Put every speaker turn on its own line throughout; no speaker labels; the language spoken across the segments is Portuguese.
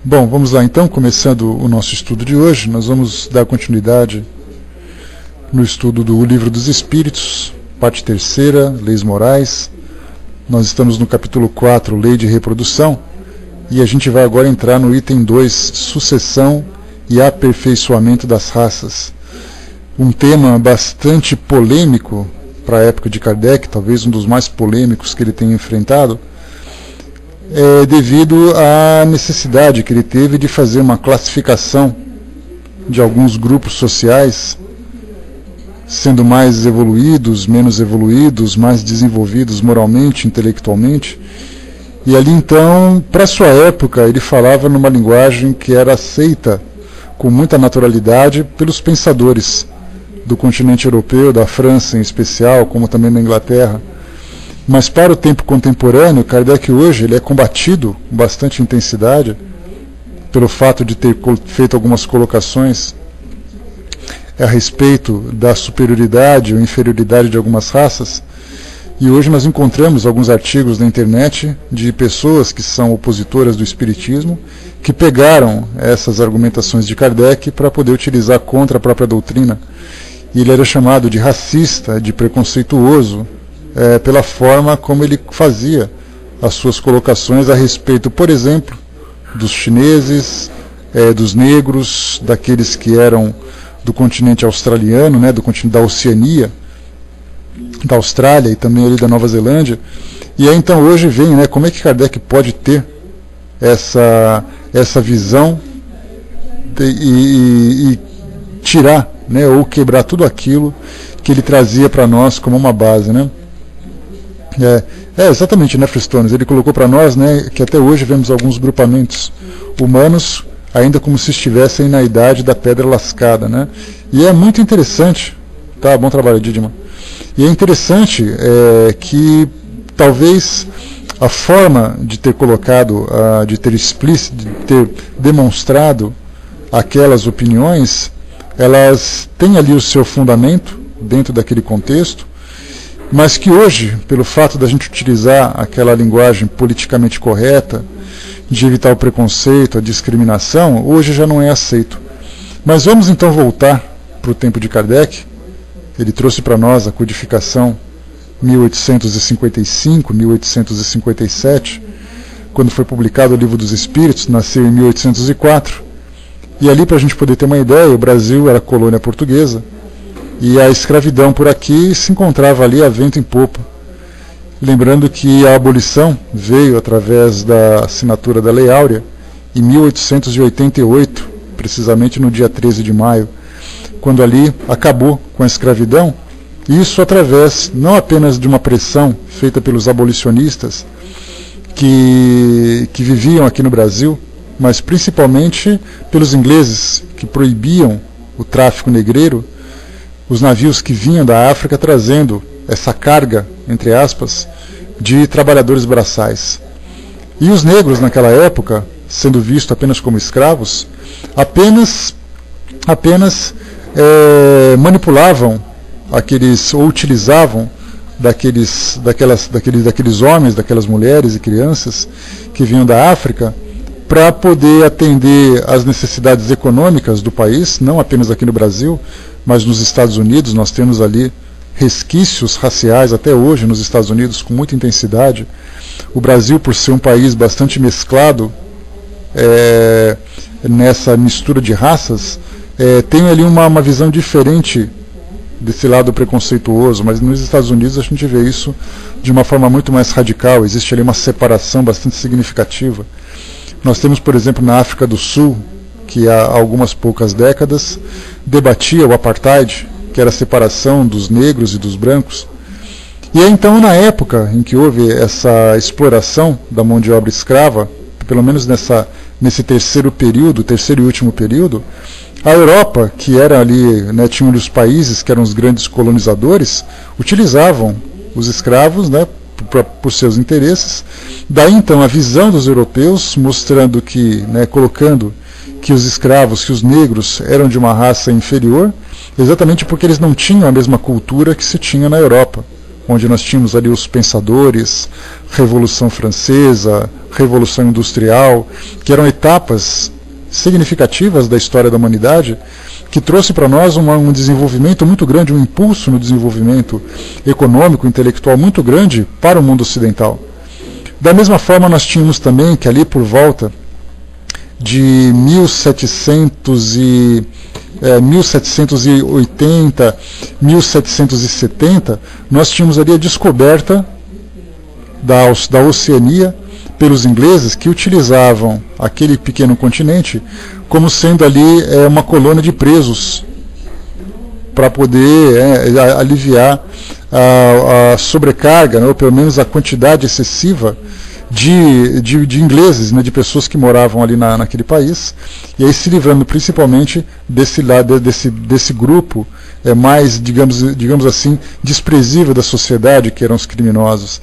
Bom, vamos lá então, começando o nosso estudo de hoje, nós vamos dar continuidade no estudo do Livro dos Espíritos, parte terceira, Leis Morais. Nós estamos no capítulo 4, Lei de Reprodução, e a gente vai agora entrar no item 2, Sucessão e Aperfeiçoamento das Raças. Um tema bastante polêmico para a época de Kardec, talvez um dos mais polêmicos que ele tenha enfrentado, devido à necessidade que ele teve de fazer uma classificação de alguns grupos sociais, sendo mais evoluídos, menos evoluídos, mais desenvolvidos moralmente, intelectualmente. E ali então, para sua época, ele falava numa linguagem que era aceita com muita naturalidade pelos pensadores do continente europeu, da França em especial, como também da Inglaterra. Mas para o tempo contemporâneo, Kardec hoje ele é combatido com bastante intensidade pelo fato de ter feito algumas colocações a respeito da superioridade ou inferioridade de algumas raças. E hoje nós encontramos alguns artigos na internet de pessoas que são opositoras do Espiritismo, que pegaram essas argumentações de Kardec para poder utilizar contra a própria doutrina. E ele era chamado de racista, de preconceituoso, pela forma como ele fazia as suas colocações a respeito, por exemplo, dos chineses, dos negros, daqueles que eram do continente australiano, do continente da Oceania, da Austrália e também ali da Nova Zelândia. E aí então hoje vem, como é que Kardec pode ter essa visão e tirar, ou quebrar tudo aquilo que ele trazia para nós como uma base, exatamente, Fristones, ele colocou para nós, que até hoje vemos alguns grupamentos humanos ainda como se estivessem na idade da pedra lascada, e é muito interessante, bom trabalho, Didima, e é interessante que talvez a forma de ter colocado, de ter demonstrado aquelas opiniões, elas têm ali o seu fundamento dentro daquele contexto, mas que hoje, pelo fato da gente utilizar aquela linguagem politicamente correta, de evitar o preconceito, a discriminação, hoje já não é aceito. Mas vamos então voltar para o tempo de Kardec. Ele trouxe para nós a codificação 1855, 1857, quando foi publicado o Livro dos Espíritos, nasceu em 1804, e ali, para a gente poder ter uma ideia, o Brasil era colônia portuguesa, e a escravidão por aqui se encontrava ali a vento em popa. Lembrando que a abolição veio através da assinatura da Lei Áurea em 1888, precisamente no dia 13 de maio, quando ali acabou com a escravidão, e isso através não apenas de uma pressão feita pelos abolicionistas que viviam aqui no Brasil, mas principalmente pelos ingleses que proibiam o tráfico negreiro, os navios que vinham da África trazendo essa carga, entre aspas, de trabalhadores braçais. E os negros naquela época, sendo vistos apenas como escravos, apenas manipulavam ou utilizavam daqueles homens, daquelas mulheres e crianças que vinham da África para poder atender às necessidades econômicas do país, não apenas aqui no Brasil, mas nos Estados Unidos. Nós temos ali resquícios raciais até hoje nos Estados Unidos com muita intensidade. O Brasil, por ser um país bastante mesclado nessa mistura de raças, tem ali uma visão diferente desse lado preconceituoso, mas nos Estados Unidos a gente vê isso de uma forma muito mais radical. Existe ali uma separação bastante significativa. Nós temos, por exemplo, na África do Sul, que há algumas poucas décadas debatia o apartheid, que era a separação dos negros e dos brancos. E aí, então, na época em que houve essa exploração da mão de obra escrava, pelo menos nesse terceiro e último período, a Europa, que era ali, tinha um dos países que eram os grandes colonizadores, utilizavam os escravos, por seus interesses. Daí então a visão dos europeus mostrando que, colocando que os escravos, que os negros eram de uma raça inferior, exatamente porque eles não tinham a mesma cultura que se tinha na Europa. onde nós tínhamos ali os pensadores, Revolução Francesa, Revolução Industrial, que eram etapas significativas da história da humanidade, que trouxe para nós um desenvolvimento muito grande, um impulso no desenvolvimento econômico, intelectual muito grande para o mundo ocidental. Da mesma forma, nós tínhamos também que ali por volta de 1780, 1770, nós tínhamos ali a descoberta da Oceania pelos ingleses, que utilizavam aquele pequeno continente como sendo ali uma colônia de presos para poder aliviar a sobrecarga, né, ou pelo menos a quantidade excessiva de ingleses, né, de pessoas que moravam ali naquele país, e aí se livrando principalmente desse grupo mais, digamos assim, desprezível da sociedade, que eram os criminosos.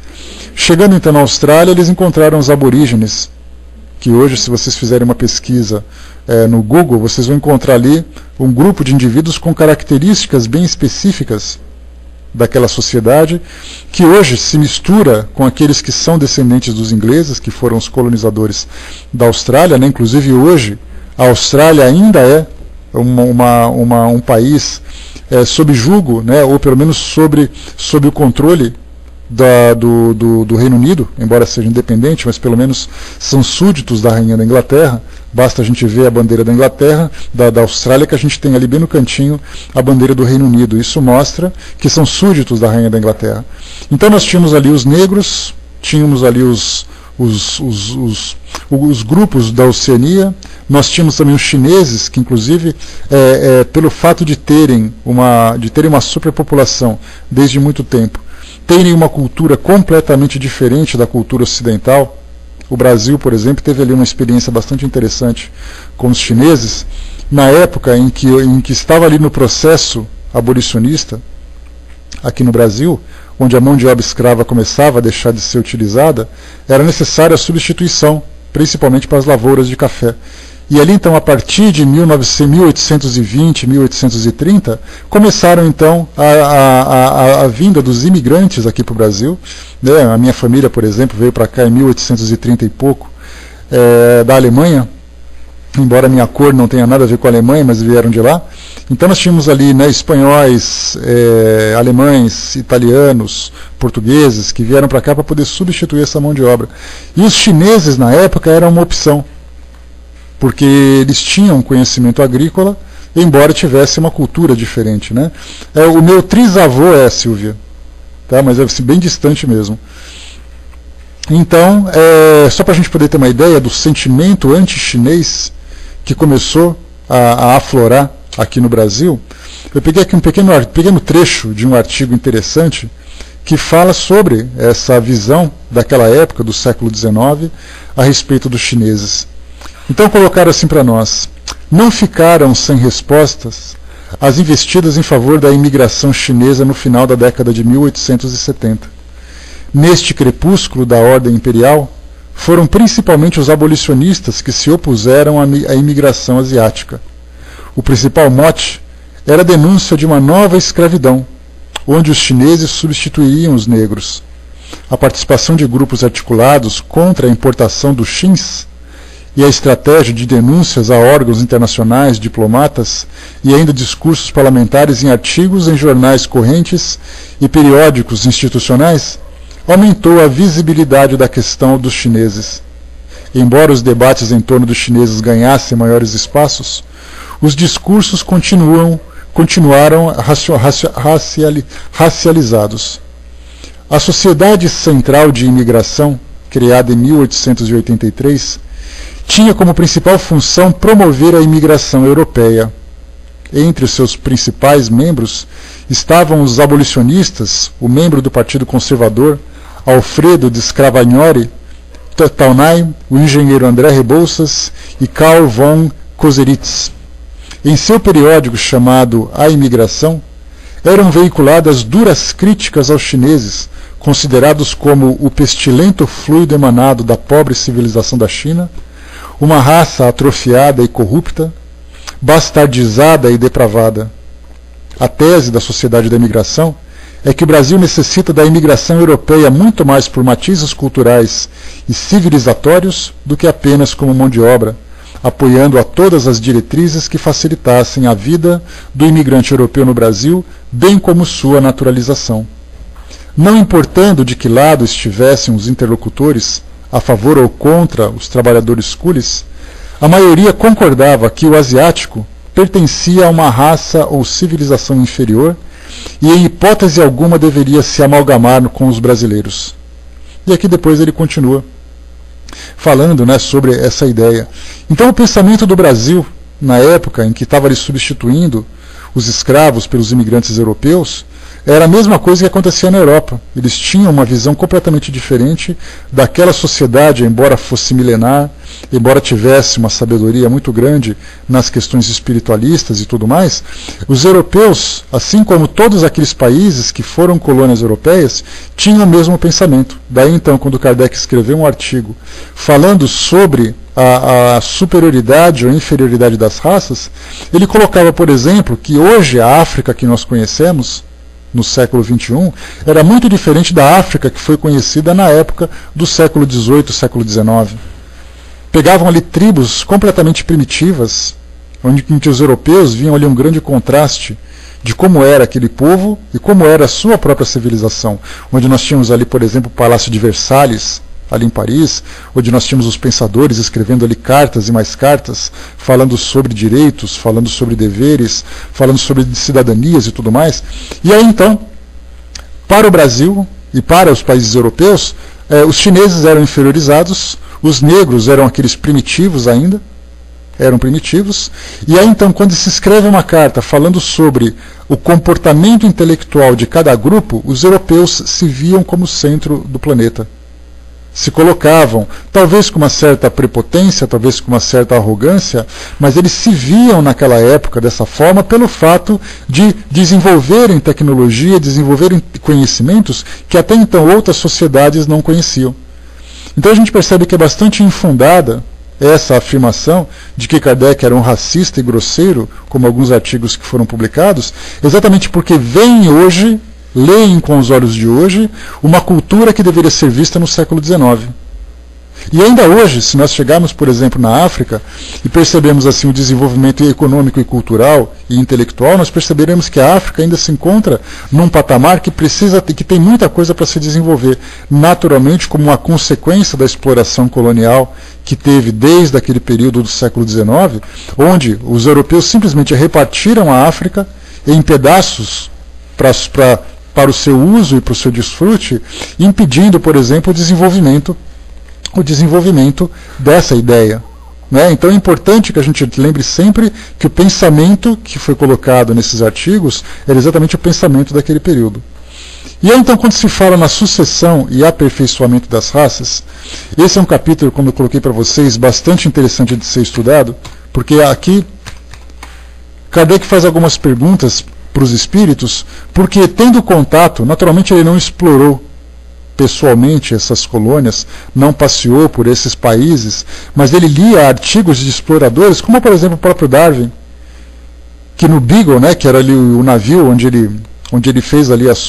Chegando então na Austrália, eles encontraram os aborígenes, que hoje, se vocês fizerem uma pesquisa no Google, vocês vão encontrar ali um grupo de indivíduos com características bem específicas daquela sociedade, que hoje se mistura com aqueles que são descendentes dos ingleses, que foram os colonizadores da Austrália, né? Inclusive hoje a Austrália ainda é um país sob jugo, né? Ou pelo menos sob o controle do Reino Unido, embora seja independente, mas pelo menos são súditos da Rainha da Inglaterra. Basta a gente ver a bandeira da Inglaterra, da Austrália, que a gente tem ali bem no cantinho a bandeira do Reino Unido. Isso mostra que são súditos da Rainha da Inglaterra. Então nós tínhamos ali os negros, tínhamos ali os grupos da Oceania, nós tínhamos também os chineses, que inclusive, pelo fato de terem uma superpopulação desde muito tempo, terem uma cultura completamente diferente da cultura ocidental. O Brasil, por exemplo, teve ali uma experiência bastante interessante com os chineses, na época em que estava ali no processo abolicionista, aqui no Brasil, onde a mão de obra escrava começava a deixar de ser utilizada, era necessária a substituição, principalmente para as lavouras de café. E ali, então, a partir de 1820, 1830, começaram, então, a vinda dos imigrantes aqui para o Brasil. Né? A minha família, por exemplo, veio para cá em 1830 e pouco, da Alemanha, embora a minha cor não tenha nada a ver com a Alemanha, mas vieram de lá. Então nós tínhamos ali, né, espanhóis, alemães, italianos, portugueses, que vieram para cá para poder substituir essa mão de obra. E os chineses, na época, eram uma opção, porque eles tinham conhecimento agrícola, embora tivesse uma cultura diferente. Né? O meu trisavô Silvia, tá? Mas é bem distante mesmo. Então, só para a gente poder ter uma ideia do sentimento anti-chinês que começou a aflorar aqui no Brasil, eu peguei aqui um pequeno trecho de um artigo interessante que fala sobre essa visão daquela época, do século XIX, a respeito dos chineses. Então colocaram assim para nós: não ficaram sem respostas as investidas em favor da imigração chinesa no final da década de 1870. Neste crepúsculo da ordem imperial, foram principalmente os abolicionistas que se opuseram à imigração asiática. O principal mote era a denúncia de uma nova escravidão, onde os chineses substituiriam os negros. A participação de grupos articulados contra a importação dos chins e a estratégia de denúncias a órgãos internacionais, diplomatas e ainda discursos parlamentares em artigos em jornais correntes e periódicos institucionais aumentou a visibilidade da questão dos chineses. Embora os debates em torno dos chineses ganhassem maiores espaços, os discursos continuaram racializados. A Sociedade Central de Imigração, criada em 1883, tinha como principal função promover a imigração europeia. Entre os seus principais membros estavam os abolicionistas, o membro do Partido Conservador, Alfredo de Scavagnori, Taunay, o engenheiro André Rebouças e Karl von Koseritz. Em seu periódico chamado A Imigração, eram veiculadas duras críticas aos chineses, considerados como o pestilento fluido emanado da pobre civilização da China, uma raça atrofiada e corrupta, bastardizada e depravada. A tese da Sociedade da Imigração é que o Brasil necessita da imigração europeia muito mais por matizes culturais e civilizatórios do que apenas como mão de obra, apoiando a todas as diretrizes que facilitassem a vida do imigrante europeu no Brasil, bem como sua naturalização. Não importando de que lado estivessem os interlocutores, a favor ou contra os trabalhadores coolies, a maioria concordava que o asiático pertencia a uma raça ou civilização inferior e em hipótese alguma deveria se amalgamar com os brasileiros. E aqui depois ele continua falando, né, sobre essa ideia. Então o pensamento do Brasil, na época em que estava ali substituindo os escravos pelos imigrantes europeus, era a mesma coisa que acontecia na Europa. Eles tinham uma visão completamente diferente daquela sociedade, embora fosse milenar, embora tivesse uma sabedoria muito grande nas questões espiritualistas e tudo mais. Os europeus, assim como todos aqueles países que foram colônias europeias, tinham o mesmo pensamento. Daí então, quando Kardec escreveu um artigo falando sobre a superioridade ou inferioridade das raças, ele colocava, por exemplo, que hoje a África que nós conhecemos, no século XXI, era muito diferente da África que foi conhecida na época do século XVIII, século XIX. Pegavam ali tribos completamente primitivas, em que os europeus viam ali um grande contraste de como era aquele povo e como era a sua própria civilização, onde nós tínhamos ali, por exemplo, o Palácio de Versalhes, ali em Paris, onde nós tínhamos os pensadores escrevendo ali cartas e mais cartas, falando sobre direitos, falando sobre deveres, falando sobre cidadanias e tudo mais. E aí então, para o Brasil e para os países europeus, os chineses eram inferiorizados, os negros eram aqueles primitivos ainda, eram primitivos, e aí então quando se escreve uma carta falando sobre o comportamento intelectual de cada grupo, os europeus se viam como centro do planeta. Se colocavam, talvez com uma certa prepotência, talvez com uma certa arrogância, mas eles se viam naquela época dessa forma pelo fato de desenvolverem tecnologia, desenvolverem conhecimentos que até então outras sociedades não conheciam. Então a gente percebe que é bastante infundada essa afirmação de que Kardec era um racista e grosseiro, como alguns artigos que foram publicados, exatamente porque vem hoje, leem com os olhos de hoje, uma cultura que deveria ser vista no século XIX. E ainda hoje, se nós chegarmos, por exemplo, na África e percebemos assim o desenvolvimento econômico e cultural e intelectual, nós perceberemos que a África ainda se encontra num patamar que tem muita coisa para se desenvolver, naturalmente como uma consequência da exploração colonial que teve desde aquele período do século XIX, onde os europeus simplesmente repartiram a África em pedaços para o seu uso e para o seu desfrute, impedindo, por exemplo, o desenvolvimento dessa ideia. Né? Então é importante que a gente lembre sempre que o pensamento que foi colocado nesses artigos era exatamente o pensamento daquele período. E aí, então, quando se fala na sucessão e aperfeiçoamento das raças, esse é um capítulo, como eu coloquei para vocês, bastante interessante de ser estudado, porque aqui Kardec faz algumas perguntas para os espíritos, porque tendo contato, naturalmente ele não explorou pessoalmente essas colônias, não passeou por esses países, mas ele lia artigos de exploradores, como por exemplo o próprio Darwin, que no Beagle, né, que era ali o navio onde ele fez ali as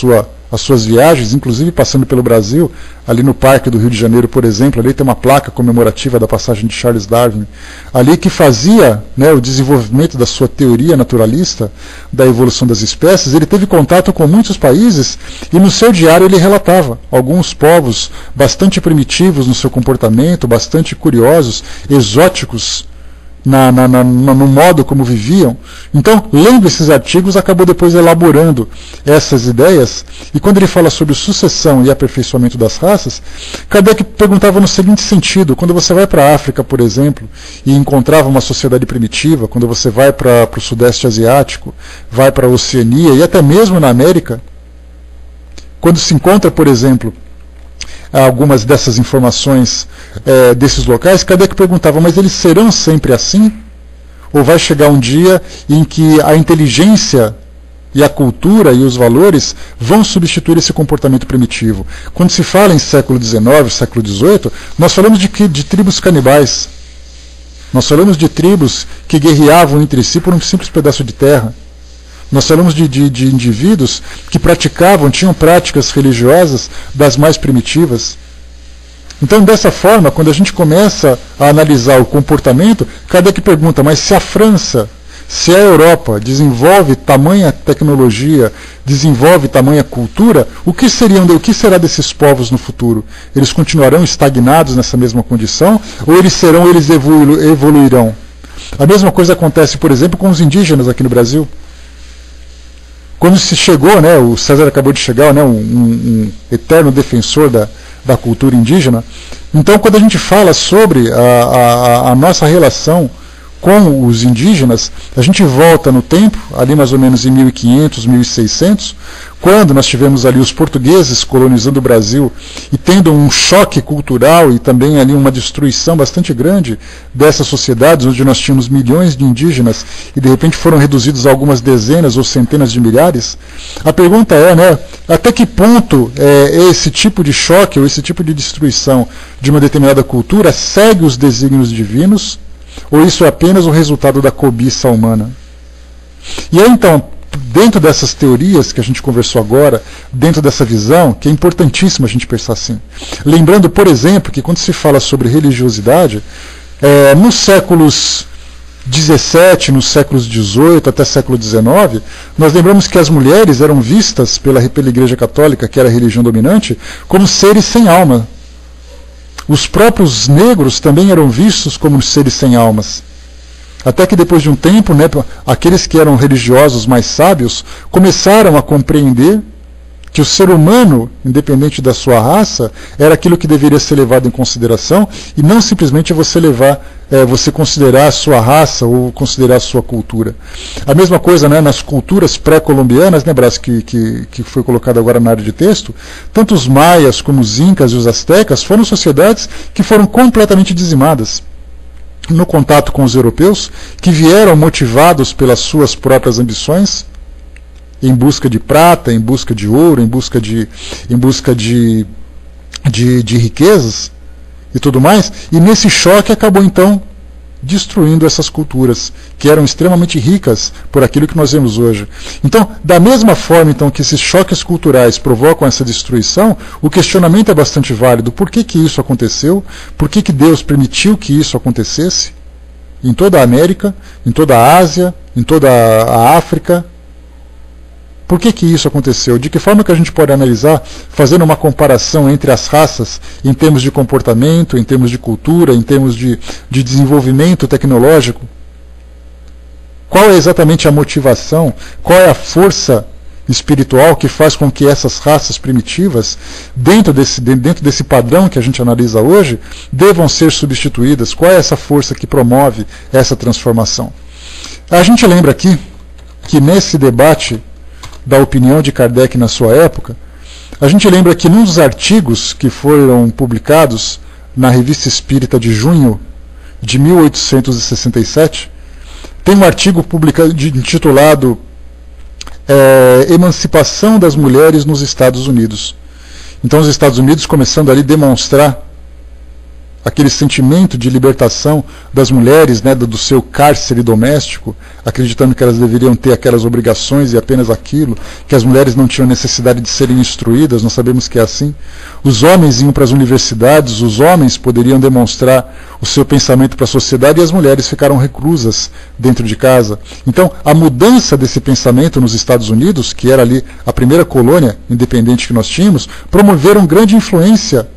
suas viagens, inclusive passando pelo Brasil, ali no Parque do Rio de Janeiro, por exemplo, ali tem uma placa comemorativa da passagem de Charles Darwin, ali que fazia, né, o desenvolvimento da sua teoria naturalista da evolução das espécies. Ele teve contato com muitos países e no seu diário ele relatava alguns povos bastante primitivos no seu comportamento, bastante curiosos, exóticos no modo como viviam. Então, lendo esses artigos, acabou depois elaborando essas ideias, e quando ele fala sobre sucessão e aperfeiçoamento das raças, Kardec perguntava no seguinte sentido: quando você vai para a África, por exemplo, e encontrava uma sociedade primitiva, quando você vai para o Sudeste Asiático, vai para a Oceania e até mesmo na América, quando se encontra, por exemplo, algumas dessas informações desses locais, Kardec perguntava, mas eles serão sempre assim? Ou vai chegar um dia em que a inteligência e a cultura e os valores vão substituir esse comportamento primitivo? Quando se fala em século XIX, século XVIII, nós falamos de tribos canibais. Nós falamos de tribos que guerreavam entre si por um simples pedaço de terra. Nós falamos de indivíduos que praticavam, tinham práticas religiosas das mais primitivas. Então, dessa forma, quando a gente começa a analisar o comportamento, Kardec pergunta, mas se a França, se a Europa desenvolve tamanha tecnologia, desenvolve tamanha cultura, o que será desses povos no futuro? Eles continuarão estagnados nessa mesma condição ou eles evoluirão? A mesma coisa acontece, por exemplo, com os indígenas aqui no Brasil. Quando se chegou, né, o César acabou de chegar, né, um eterno defensor da cultura indígena. Então, quando a gente fala sobre a nossa relação com os indígenas, a gente volta no tempo, ali mais ou menos em 1500, 1600, quando nós tivemos ali os portugueses colonizando o Brasil e tendo um choque cultural e também ali uma destruição bastante grande dessas sociedades, onde nós tínhamos milhões de indígenas e de repente foram reduzidos a algumas dezenas ou centenas de milhares. A pergunta é, né, até que ponto esse tipo de choque ou esse tipo de destruição de uma determinada cultura segue os desígnios divinos, ou isso é apenas o resultado da cobiça humana? E aí, então, dentro dessas teorias que a gente conversou agora, dentro dessa visão, que é importantíssimo a gente pensar assim. Lembrando, por exemplo, que quando se fala sobre religiosidade, nos séculos 17, nos séculos 18 até século 19, nós lembramos que as mulheres eram vistas pela Igreja Católica, que era a religião dominante, como seres sem alma. Os próprios negros também eram vistos como seres sem almas. Até que depois de um tempo, né, aqueles que eram religiosos mais sábios começaram a compreender que o ser humano, independente da sua raça, era aquilo que deveria ser levado em consideração e não simplesmente você considerar a sua raça ou considerar a sua cultura. A mesma coisa, né, nas culturas pré-colombianas, né, Brás, que foi colocado agora na área de texto, tanto os maias como os incas e os astecas foram sociedades que foram completamente dizimadas no contato com os europeus, que vieram motivados pelas suas próprias ambições, em busca de prata, em busca de ouro, em busca de riquezas e tudo mais, e nesse choque acabou então destruindo essas culturas, que eram extremamente ricas por aquilo que nós vemos hoje. Então, da mesma forma então, que esses choques culturais provocam essa destruição, o questionamento é bastante válido. Por que isso aconteceu? Por que Deus permitiu que isso acontecesse? Em toda a América, em toda a Ásia, em toda a África. Por que isso aconteceu? De que forma que a gente pode analisar, fazendo uma comparação entre as raças, em termos de comportamento, em termos de cultura, em termos de desenvolvimento tecnológico? Qual é exatamente a motivação? Qual é a força espiritual que faz com que essas raças primitivas, dentro desse padrão que a gente analisa hoje, devam ser substituídas? Qual é essa força que promove essa transformação? A gente lembra aqui que nesse debate da opinião de Kardec na sua época, a gente lembra que num dos artigos que foram publicados na Revista Espírita de junho de 1867, tem um artigo intitulado Emancipação das Mulheres nos Estados Unidos. Então os Estados Unidos começando ali a demonstrar aquele sentimento de libertação das mulheres, né, do seu cárcere doméstico, acreditando que elas deveriam ter aquelas obrigações e apenas aquilo, que as mulheres não tinham necessidade de serem instruídas, nós sabemos que é assim. Os homens iam para as universidades, os homens poderiam demonstrar o seu pensamento para a sociedade e as mulheres ficaram reclusas dentro de casa. Então, a mudança desse pensamento nos Estados Unidos, que era ali a primeira colônia independente que nós tínhamos, promoveram grande influência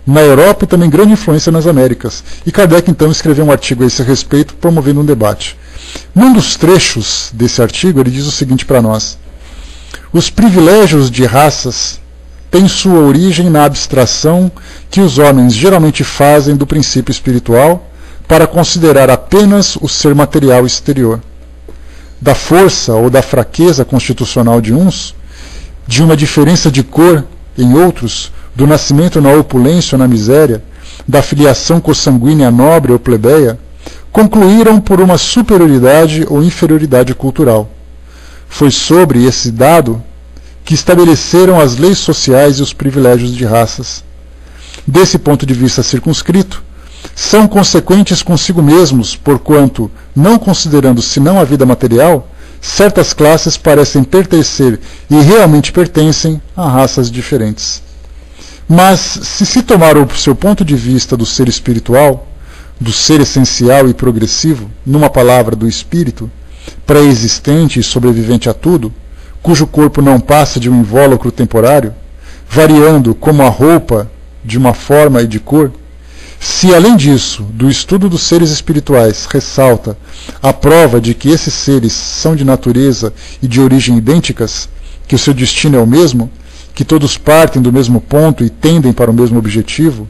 na Europa e também grande influência nas Américas. E Kardec, então, escreveu um artigo a esse respeito, promovendo um debate. Num dos trechos desse artigo, ele diz o seguinte para nós: os privilégios de raças têm sua origem na abstração que os homens geralmente fazem do princípio espiritual para considerar apenas o ser material exterior. Da força ou da fraqueza constitucional de uns, de uma diferença de cor em outros, do nascimento na opulência ou na miséria, da filiação consanguínea nobre ou plebeia, concluíram por uma superioridade ou inferioridade cultural. Foi sobre esse dado que estabeleceram as leis sociais e os privilégios de raças. Desse ponto de vista circunscrito, são consequentes consigo mesmos, porquanto, não considerando senão a vida material, certas classes parecem pertencer e realmente pertencem a raças diferentes. Mas, se tomar o seu ponto de vista do ser espiritual, do ser essencial e progressivo, numa palavra, do espírito, pré-existente e sobrevivente a tudo, cujo corpo não passa de um invólucro temporário, variando como a roupa de uma forma e de cor, se além disso, do estudo dos seres espirituais, ressalta a prova de que esses seres são de natureza e de origem idênticas, que o seu destino é o mesmo, que todos partem do mesmo ponto e tendem para o mesmo objetivo,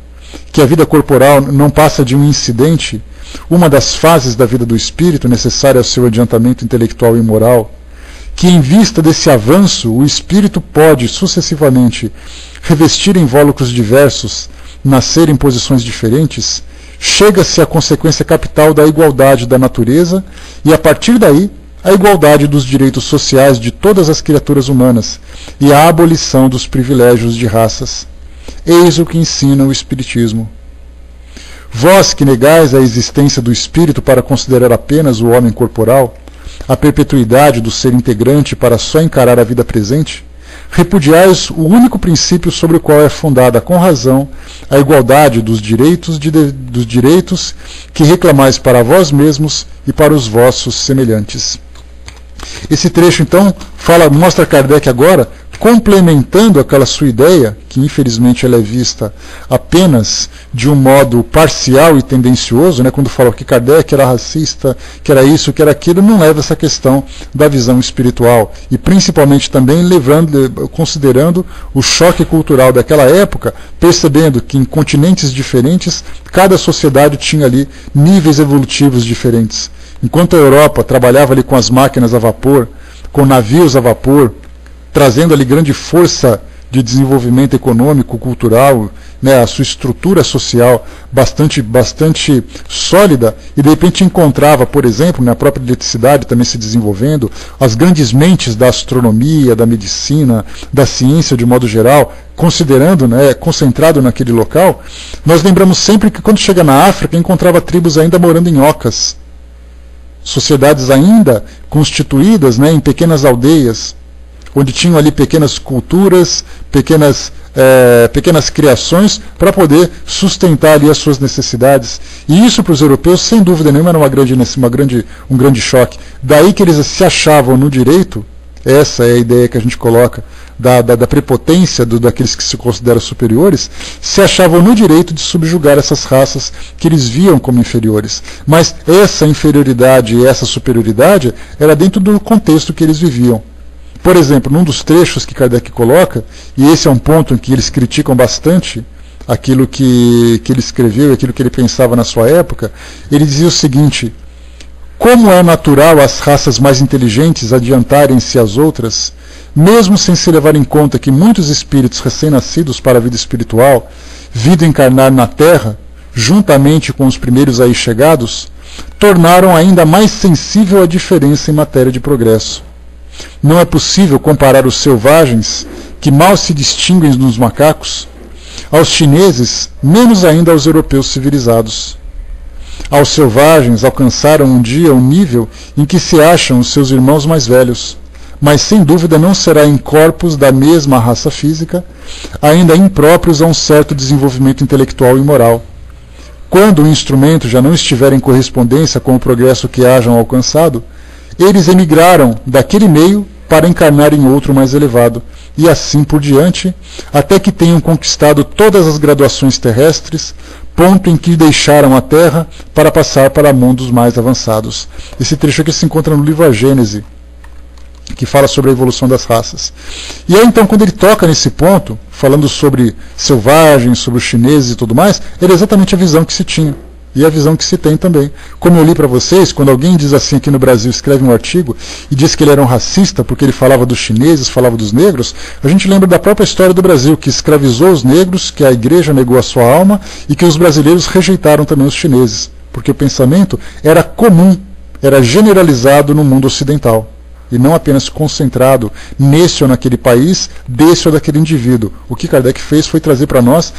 que a vida corporal não passa de um incidente, uma das fases da vida do espírito necessária ao seu adiantamento intelectual e moral, que em vista desse avanço o espírito pode sucessivamente revestir invólucros diversos, nascer em posições diferentes, chega-se à consequência capital da igualdade da natureza e, a partir daí, a igualdade dos direitos sociais de todas as criaturas humanas e a abolição dos privilégios de raças. Eis o que ensina o Espiritismo. Vós que negais a existência do espírito para considerar apenas o homem corporal, a perpetuidade do ser integrante para só encarar a vida presente, repudiais o único princípio sobre o qual é fundada com razão a igualdade dos direitos que reclamais para vós mesmos e para os vossos semelhantes. Esse trecho, então, mostra Kardec agora complementando aquela sua ideia, que infelizmente ela é vista apenas de um modo parcial e tendencioso, né? Quando fala que Kardec era racista, que era isso, que era aquilo, não leva essa questão da visão espiritual, e principalmente também considerando o choque cultural daquela época, percebendo que em continentes diferentes, cada sociedade tinha ali níveis evolutivos diferentes. Enquanto a Europa trabalhava ali com as máquinas a vapor, com navios a vapor, trazendo ali grande força de desenvolvimento econômico, cultural, né, a sua estrutura social bastante sólida, e de repente encontrava, por exemplo, na própria eletricidade também se desenvolvendo, as grandes mentes da astronomia, da medicina, da ciência de modo geral, considerando, né, concentrado naquele local. Nós lembramos sempre que quando chega na África encontrava tribos ainda morando em ocas, sociedades ainda constituídas, né, em pequenas aldeias, onde tinham ali pequenas culturas, pequenas criações para poder sustentar ali as suas necessidades. E isso para os europeus, sem dúvida nenhuma, era um grande choque. Daí que eles se achavam no direito, essa é a ideia que a gente coloca, da prepotência daqueles que se consideram superiores, se achavam no direito de subjugar essas raças que eles viam como inferiores. Mas essa inferioridade e essa superioridade era dentro do contexto que eles viviam. Por exemplo, num dos trechos que Kardec coloca, e esse é um ponto em que eles criticam bastante aquilo que ele escreveu, aquilo que ele pensava na sua época, ele dizia o seguinte: como é natural as raças mais inteligentes adiantarem-se às outras, mesmo sem se levar em conta que muitos espíritos recém-nascidos para a vida espiritual, vindo encarnar na Terra, juntamente com os primeiros aí chegados, tornaram ainda mais sensível a diferença em matéria de progresso. Não é possível comparar os selvagens, que mal se distinguem dos macacos, aos chineses, menos ainda aos europeus civilizados. Aos selvagens alcançaram um dia o nível em que se acham os seus irmãos mais velhos, mas sem dúvida não será em corpos da mesma raça física, ainda impróprios a um certo desenvolvimento intelectual e moral. Quando o instrumento já não estiver em correspondência com o progresso que hajam alcançado, eles emigraram daquele meio para encarnar em outro mais elevado, e assim por diante, até que tenham conquistado todas as graduações terrestres, ponto em que deixaram a Terra para passar para mundos mais avançados. Esse trecho aqui se encontra no livro A Gênese, que fala sobre a evolução das raças. E aí então, quando ele toca nesse ponto, falando sobre selvagens, sobre os chineses e tudo mais, era exatamente a visão que se tinha. E a visão que se tem também. Como eu li para vocês, quando alguém diz assim aqui no Brasil, escreve um artigo e diz que ele era um racista porque ele falava dos chineses, falava dos negros, a gente lembra da própria história do Brasil, que escravizou os negros, que a igreja negou a sua alma e que os brasileiros rejeitaram também os chineses, porque o pensamento era comum, era generalizado no mundo ocidental, e não apenas concentrado nesse ou naquele país, desse ou daquele indivíduo. O que Kardec fez foi trazer para nós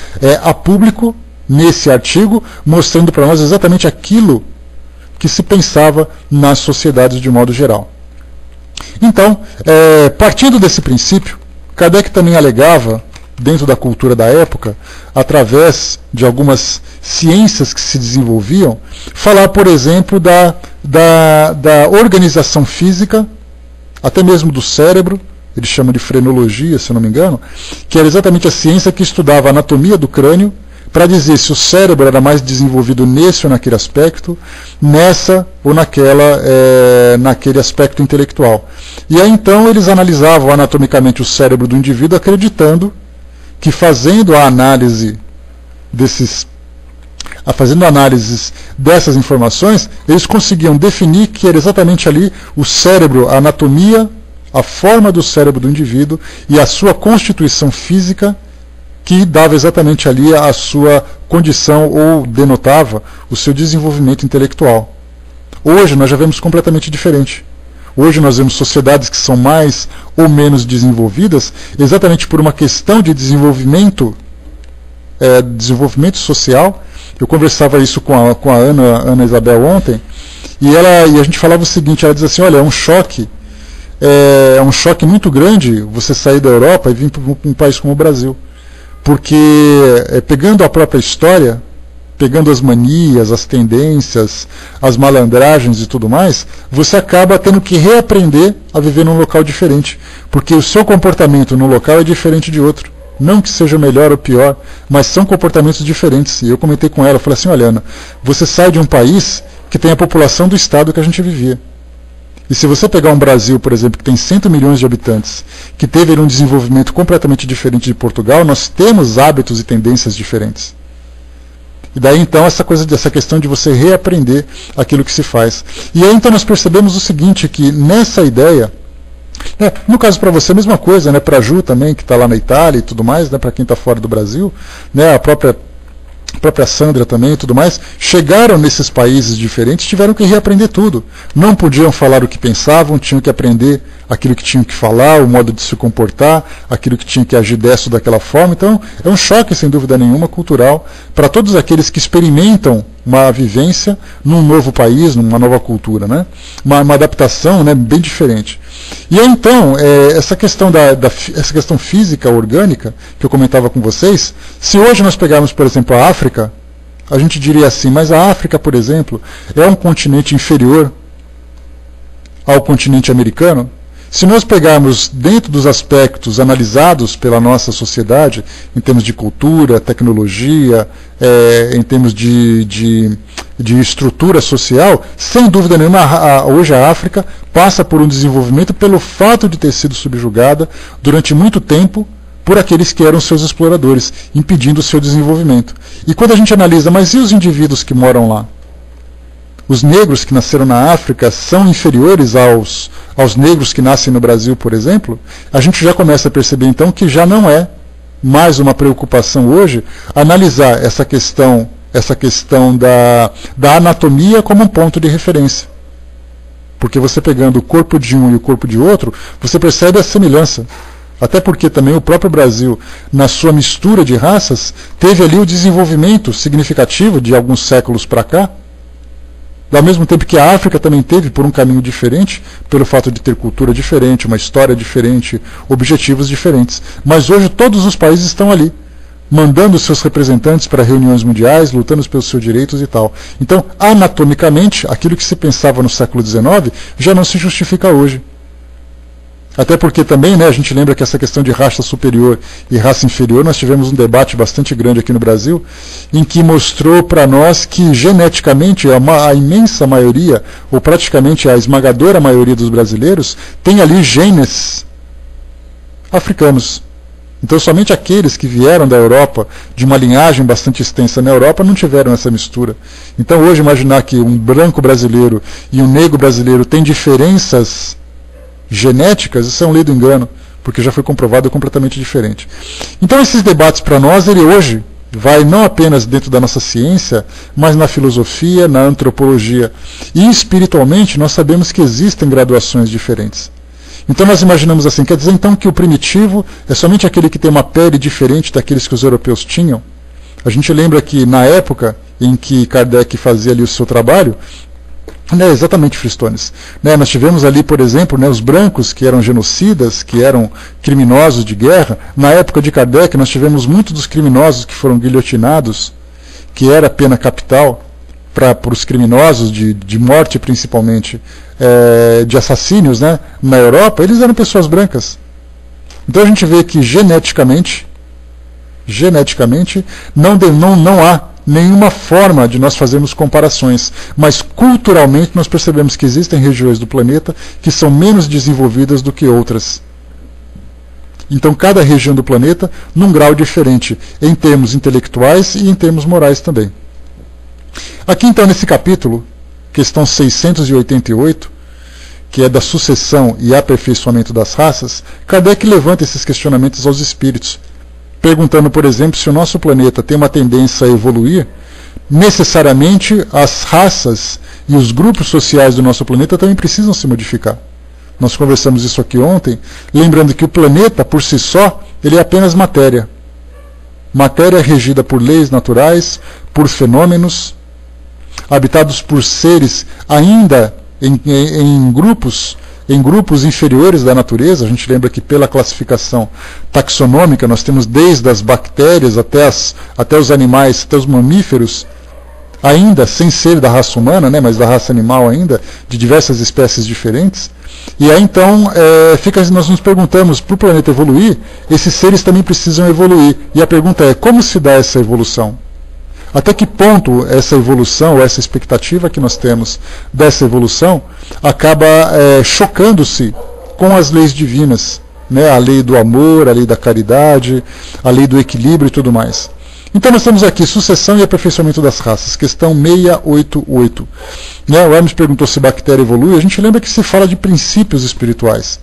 a público, nesse artigo, mostrando para nós exatamente aquilo que se pensava nas sociedades de modo geral. Então, partindo desse princípio, Kardec também alegava, dentro da cultura da época, através de algumas ciências que se desenvolviam, falar, por exemplo, da organização física, até mesmo do cérebro, eles chamam de frenologia, se eu não me engano, que era exatamente a ciência que estudava a anatomia do crânio, para dizer se o cérebro era mais desenvolvido nesse ou naquele aspecto, nessa ou naquele aspecto intelectual. E aí então eles analisavam anatomicamente o cérebro do indivíduo, acreditando que fazendo a análise dessas informações, eles conseguiam definir que era exatamente ali o cérebro, a anatomia, a forma do cérebro do indivíduo e a sua constituição física que dava exatamente ali a sua condição ou denotava o seu desenvolvimento intelectual. Hoje nós já vemos completamente diferente. Hoje nós vemos sociedades que são mais ou menos desenvolvidas exatamente por uma questão de desenvolvimento social. Eu conversava isso com a Ana Isabel ontem, e a gente falava o seguinte, ela diz assim, olha, é um choque muito grande você sair da Europa e vir para um país como o Brasil. Porque pegando a própria história, pegando as manias, as tendências, as malandragens e tudo mais, você acaba tendo que reaprender a viver num local diferente. Porque o seu comportamento no local é diferente de outro. Não que seja melhor ou pior, mas são comportamentos diferentes. E eu comentei com ela, eu falei assim, olha, Ana, você sai de um país que tem a população do estado que a gente vivia. E se você pegar um Brasil, por exemplo, que tem 100 milhões de habitantes, que teve um desenvolvimento completamente diferente de Portugal, nós temos hábitos e tendências diferentes. E daí então essa questão de você reaprender aquilo que se faz. E aí então nós percebemos o seguinte, que nessa ideia, no caso para você a mesma coisa, para a Ju também, que está lá na Itália e tudo mais, para quem está fora do Brasil, a própria Sandra também e tudo mais, chegaram nesses países diferentes, tiveram que reaprender tudo. Não podiam falar o que pensavam, tinham que aprender aquilo que tinham que falar, o modo de se comportar, aquilo que tinham que agir dessa ou daquela forma. Então, é um choque, sem dúvida nenhuma, cultural, para todos aqueles que experimentam uma vivência num novo país, numa nova cultura, uma adaptação bem diferente. E aí, então, essa questão essa questão física, orgânica, que eu comentava com vocês, se hoje nós pegarmos, por exemplo, a África, a gente diria assim, mas a África, por exemplo, é um continente inferior ao continente americano? Se nós pegarmos dentro dos aspectos analisados pela nossa sociedade, em termos de cultura, tecnologia, em termos de estrutura social, sem dúvida nenhuma, hoje a África passa por um desenvolvimento pelo fato de ter sido subjugada durante muito tempo por aqueles que eram seus exploradores, impedindo o seu desenvolvimento. E quando a gente analisa, mas e os indivíduos que moram lá? Os negros que nasceram na África são inferiores aos negros que nascem no Brasil, por exemplo? A gente já começa a perceber, então, que já não é mais uma preocupação hoje analisar essa questão da anatomia como um ponto de referência. Porque você pegando o corpo de um e o corpo de outro, você percebe a semelhança. Até porque também o próprio Brasil, na sua mistura de raças, teve ali o desenvolvimento significativo de alguns séculos para cá, ao mesmo tempo que a África também teve por um caminho diferente, pelo fato de ter cultura diferente, uma história diferente, objetivos diferentes. Mas hoje todos os países estão ali, mandando seus representantes para reuniões mundiais, lutando pelos seus direitos e tal. Então, anatomicamente, aquilo que se pensava no século XIX já não se justifica hoje. Até porque também, a gente lembra que essa questão de raça superior e raça inferior, nós tivemos um debate bastante grande aqui no Brasil, em que mostrou para nós que geneticamente a imensa maioria, ou praticamente a esmagadora maioria dos brasileiros, tem ali genes africanos. Então somente aqueles que vieram da Europa, de uma linhagem bastante extensa na Europa, não tiveram essa mistura. Então hoje imaginar que um branco brasileiro e um negro brasileiro têm diferenças genéticas, isso é um ledo engano, porque já foi comprovado completamente diferente. Então esses debates para nós, ele hoje vai não apenas dentro da nossa ciência, mas na filosofia, na antropologia. E espiritualmente nós sabemos que existem graduações diferentes. Então nós imaginamos assim, quer dizer então que o primitivo é somente aquele que tem uma pele diferente daqueles que os europeus tinham? A gente lembra que na época em que Kardec fazia ali o seu trabalho, Exatamente, Fristones. Nós tivemos ali, por exemplo, os brancos que eram genocidas, que eram criminosos de guerra. Na época de Kardec, nós tivemos muitos dos criminosos que foram guilhotinados, que era pena capital para os criminosos de morte, principalmente, de assassínios, na Europa. Eles eram pessoas brancas. Então a gente vê que geneticamente não há nenhuma forma de nós fazermos comparações, mas culturalmente nós percebemos que existem regiões do planeta que são menos desenvolvidas do que outras. Então cada região do planeta num grau diferente, em termos intelectuais e em termos morais também. Aqui então nesse capítulo, questão 688, que é da sucessão e aperfeiçoamento das raças, Kardec levanta esses questionamentos aos espíritos, perguntando, por exemplo, se o nosso planeta tem uma tendência a evoluir, necessariamente as raças e os grupos sociais do nosso planeta também precisam se modificar. Nós conversamos isso aqui ontem, lembrando que o planeta, por si só, ele é apenas matéria. Matéria regida por leis naturais, por fenômenos, habitados por seres ainda em grupos inferiores da natureza. A gente lembra que pela classificação taxonômica nós temos desde as bactérias até os animais, até os mamíferos, ainda sem ser da raça humana, mas da raça animal ainda, de diversas espécies diferentes. E aí então nós nos perguntamos, para o planeta evoluir, esses seres também precisam evoluir. E a pergunta é, como se dá essa evolução? Até que ponto essa evolução, ou essa expectativa que nós temos dessa evolução, acaba chocando-se com as leis divinas, a lei do amor, a lei da caridade, a lei do equilíbrio e tudo mais. Então nós temos aqui sucessão e aperfeiçoamento das raças, questão 688. O Hermes perguntou se bactéria evolui. A gente lembra que se fala de princípios espirituais.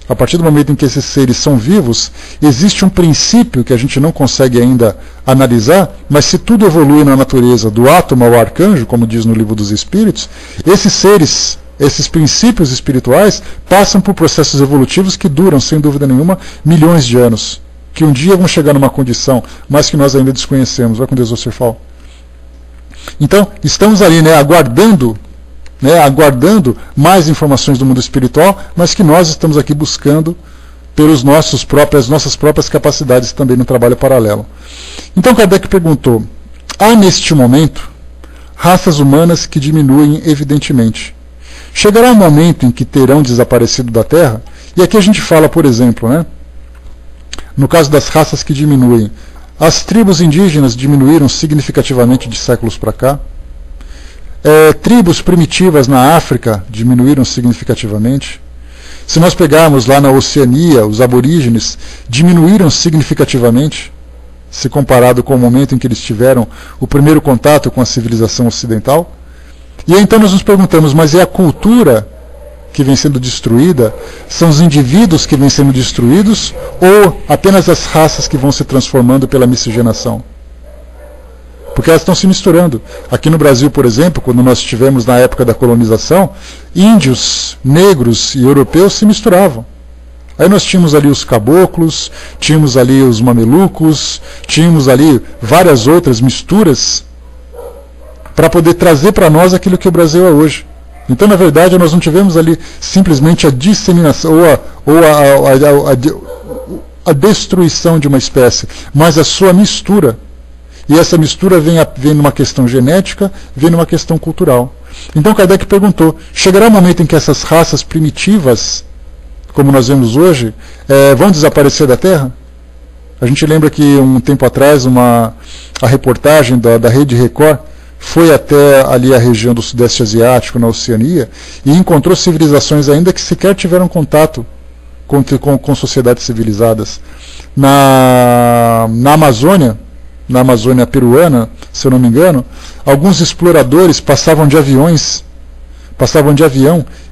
A partir do momento em que esses seres são vivos, existe um princípio que a gente não consegue ainda analisar, mas se tudo evolui na natureza do átomo ao arcanjo, como diz no Livro dos Espíritos, esses seres, esses princípios espirituais, passam por processos evolutivos que duram, sem dúvida nenhuma, milhões de anos, que um dia vão chegar numa condição, mas que nós ainda desconhecemos. Vai com Deus, Ossirfal. Então, estamos ali, aguardando mais informações do mundo espiritual, mas que nós estamos aqui buscando pelas nossas próprias capacidades também no trabalho paralelo. Então Kardec perguntou, há neste momento raças humanas que diminuem evidentemente. Chegará um momento em que terão desaparecido da Terra? E aqui a gente fala, por exemplo, no caso das raças que diminuem, as tribos indígenas diminuíram significativamente de séculos para cá. Tribos primitivas na África diminuíram significativamente. Se nós pegarmos lá na Oceania, os aborígenes diminuíram significativamente, se comparado com o momento em que eles tiveram o primeiro contato com a civilização ocidental. E aí, então nós nos perguntamos, mas é a cultura que vem sendo destruída? São os indivíduos que vêm sendo destruídos? Ou apenas as raças que vão se transformando pela miscigenação? Porque elas estão se misturando. Aqui no Brasil, por exemplo, quando nós estivemos na época da colonização, índios, negros e europeus se misturavam. Aí nós tínhamos ali os caboclos, tínhamos ali os mamelucos, tínhamos ali várias outras misturas para poder trazer para nós aquilo que o Brasil é hoje. Então, na verdade, nós não tivemos ali simplesmente a disseminação ou a destruição de uma espécie, mas a sua mistura. E essa mistura vem numa questão genética, vem numa questão cultural. Então Kardec perguntou, chegará um momento em que essas raças primitivas, como nós vemos hoje, vão desaparecer da Terra? A gente lembra que um tempo atrás a reportagem da Rede Record foi até ali a região do Sudeste Asiático, na Oceania, e encontrou civilizações ainda que sequer tiveram contato com sociedades civilizadas. Na Amazônia peruana, se eu não me engano, alguns exploradores passavam de avião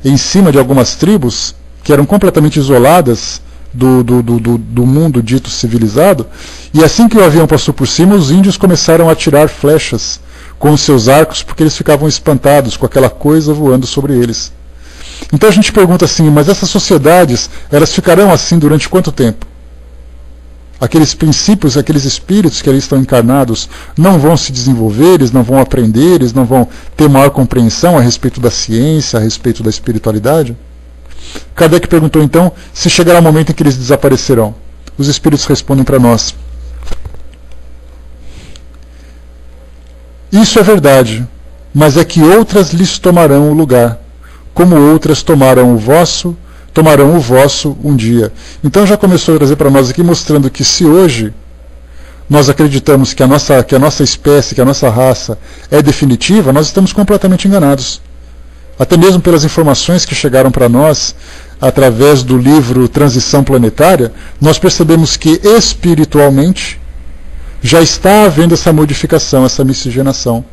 em cima de algumas tribos que eram completamente isoladas do mundo dito civilizado, e assim que o avião passou por cima, os índios começaram a atirar flechas com os seus arcos, porque eles ficavam espantados com aquela coisa voando sobre eles. Então a gente pergunta assim, mas essas sociedades, elas ficarão assim durante quanto tempo? aqueles princípios, aqueles espíritos que ali estão encarnados não vão se desenvolver, eles não vão aprender, eles não vão ter maior compreensão a respeito da ciência, a respeito da espiritualidade? Kardec perguntou então se chegará o momento em que eles desaparecerão. Os espíritos respondem para nós: isso é verdade, mas é que outras lhes tomarão o lugar, como outras tomaram o vosso um dia. Então já começou a trazer para nós aqui, mostrando que se hoje nós acreditamos que a nossa espécie, que a nossa raça é definitiva, nós estamos completamente enganados. Até mesmo pelas informações que chegaram para nós através do livro Transição Planetária, nós percebemos que espiritualmente já está havendo essa modificação, essa miscigenação,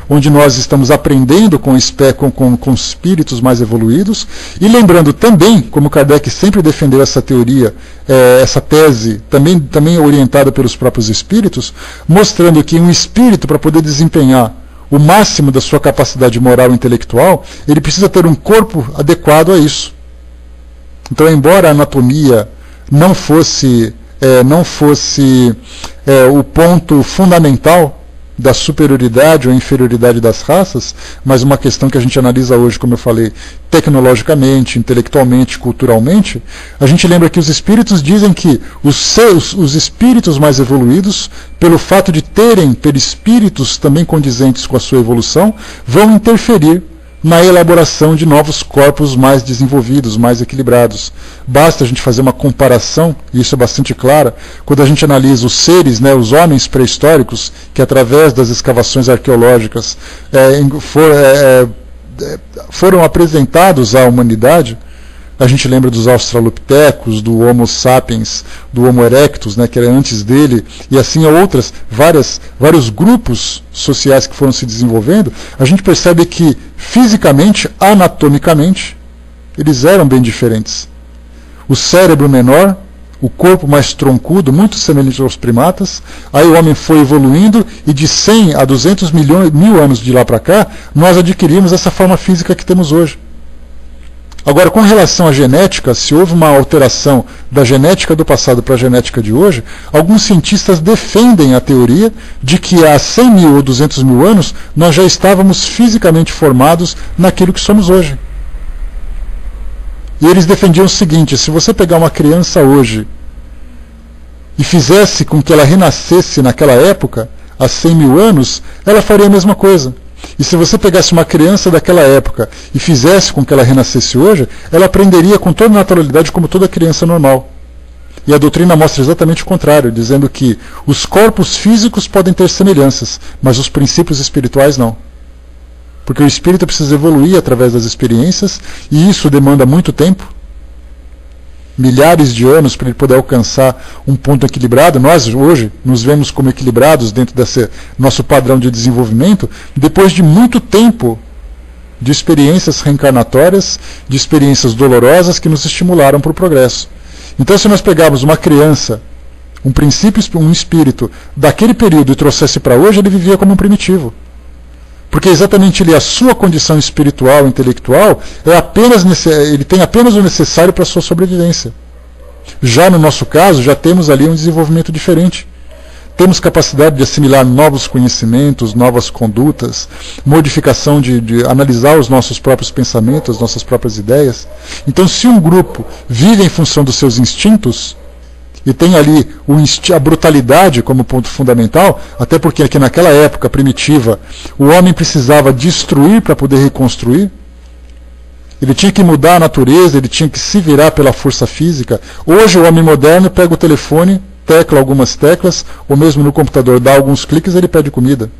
onde nós estamos aprendendo com espíritos mais evoluídos, e lembrando também, como Kardec sempre defendeu essa teoria, essa tese, também orientada pelos próprios espíritos, mostrando que um espírito, para poder desempenhar o máximo da sua capacidade moral e intelectual, ele precisa ter um corpo adequado a isso. Então, embora a anatomia não fosse o ponto fundamental da superioridade ou inferioridade das raças, mas uma questão que a gente analisa hoje, como eu falei, tecnologicamente, intelectualmente, culturalmente, a gente lembra que os espíritos dizem que os espíritos mais evoluídos, pelo fato de terem perispíritos também condizentes com a sua evolução, vão interferir na elaboração de novos corpos mais desenvolvidos, mais equilibrados. Basta a gente fazer uma comparação, e isso é bastante claro, quando a gente analisa os seres, os homens pré-históricos, que através das escavações arqueológicas foram apresentados à humanidade. A gente lembra dos australopitecos, do Homo sapiens, do Homo erectus, que era antes dele, e assim vários grupos sociais que foram se desenvolvendo. A gente percebe que fisicamente, anatomicamente, eles eram bem diferentes. O cérebro menor, o corpo mais troncudo, muito semelhante aos primatas. Aí o homem foi evoluindo, e de 100 a 200 mil anos de lá para cá, nós adquirimos essa forma física que temos hoje. Agora, com relação à genética, se houve uma alteração da genética do passado para a genética de hoje, alguns cientistas defendem a teoria de que há 100 mil ou 200 mil anos nós já estávamos fisicamente formados naquilo que somos hoje. E eles defendiam o seguinte: se você pegar uma criança hoje e fizesse com que ela renascesse naquela época, há 100 mil anos, ela faria a mesma coisa. E se você pegasse uma criança daquela época e fizesse com que ela renascesse hoje, ela aprenderia com toda naturalidade como toda criança normal. E a doutrina mostra exatamente o contrário, dizendo que os corpos físicos podem ter semelhanças, mas os princípios espirituais não. Porque o espírito precisa evoluir através das experiências, e isso demanda muito tempo, milhares de anos, para ele poder alcançar um ponto equilibrado. Nós hoje nos vemos como equilibrados dentro desse nosso padrão de desenvolvimento, depois de muito tempo de experiências reencarnatórias, de experiências dolorosas que nos estimularam para o progresso. Então, se nós pegarmos uma criança, um espírito daquele período e trouxesse para hoje, ele vivia como um primitivo. Porque exatamente a sua condição espiritual, intelectual, ele tem apenas o necessário para a sua sobrevivência. Já no nosso caso, já temos ali um desenvolvimento diferente. Temos capacidade de assimilar novos conhecimentos, novas condutas, modificação de analisar os nossos próprios pensamentos, as nossas próprias ideias. Então, se um grupo vive em função dos seus instintos, e tem ali a brutalidade como ponto fundamental, até porque aqui naquela época primitiva, o homem precisava destruir para poder reconstruir. Ele tinha que mudar a natureza, ele tinha que se virar pela força física. Hoje o homem moderno pega o telefone, tecla algumas teclas, ou mesmo no computador dá alguns cliques e ele pede comida.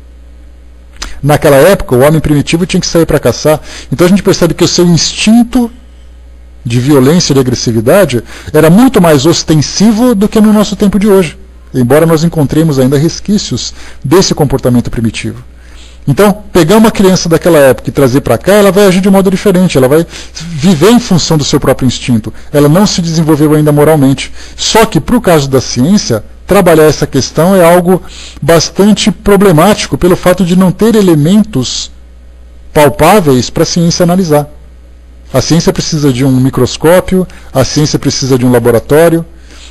Naquela época, o homem primitivo tinha que sair para caçar. Então a gente percebe que o seu instinto de violência e de agressividade era muito mais ostensivo do que no nosso tempo de hoje, embora nós encontremos ainda resquícios desse comportamento primitivo. Então, pegar uma criança daquela época e trazer para cá, ela vai agir de modo diferente, ela vai viver em função do seu próprio instinto, ela não se desenvolveu ainda moralmente. Só que, para o caso da ciência, trabalhar essa questão é algo bastante problemático, pelo fato de não ter elementos palpáveis para a ciência analisar. A ciência precisa de um microscópio, a ciência precisa de um laboratório,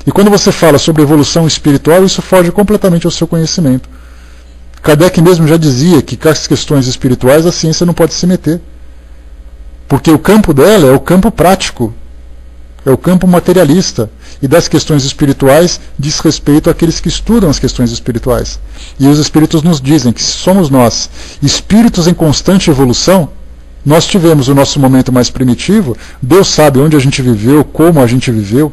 E quando você fala sobre evolução espiritual, isso foge completamente ao seu conhecimento. Kardec mesmo já dizia que com as questões espirituais a ciência não pode se meter. Porque o campo dela é o campo prático, é o campo materialista. E das questões espirituais diz respeito àqueles que estudam as questões espirituais. E os espíritos nos dizem que se somos nós, espíritos em constante evolução, nós tivemos o nosso momento mais primitivo, Deus sabe onde a gente viveu, como a gente viveu.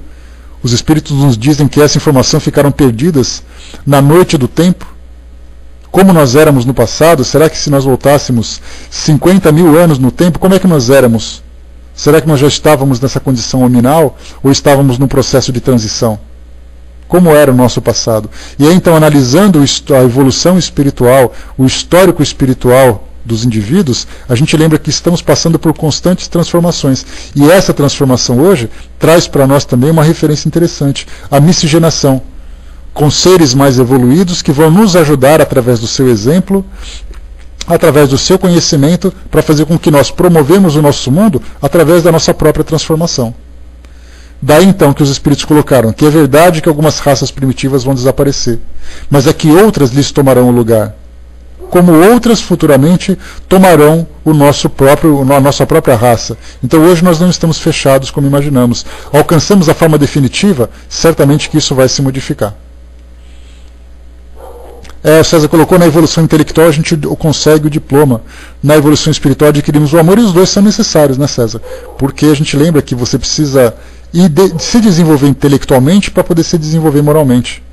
Os espíritos nos dizem que essa informação ficaram perdidas na noite do tempo. Como nós éramos no passado? Será que se nós voltássemos 50 mil anos no tempo, como é que nós éramos? Será que nós já estávamos nessa condição hominal ou estávamos num processo de transição? Como era o nosso passado? E aí, então, analisando a evolução espiritual, o histórico espiritual dos indivíduos, a gente lembra que estamos passando por constantes transformações. E essa transformação hoje traz para nós também uma referência interessante, a miscigenação, com seres mais evoluídos que vão nos ajudar através do seu exemplo, através do seu conhecimento, para fazer com que nós promovemos o nosso mundo através da nossa própria transformação. Daí então que os espíritos colocaram que é verdade que algumas raças primitivas vão desaparecer, mas é que outras lhes tomarão o lugar, como outras futuramente tomarão a nossa própria raça. Então hoje nós não estamos fechados como imaginamos. Alcançamos a forma definitiva, certamente que isso vai se modificar. O César colocou, na evolução intelectual a gente consegue o diploma, na evolução espiritual adquirimos o amor, e os dois são necessários, né, César? Porque a gente lembra que você precisa se desenvolver intelectualmente para poder se desenvolver moralmente.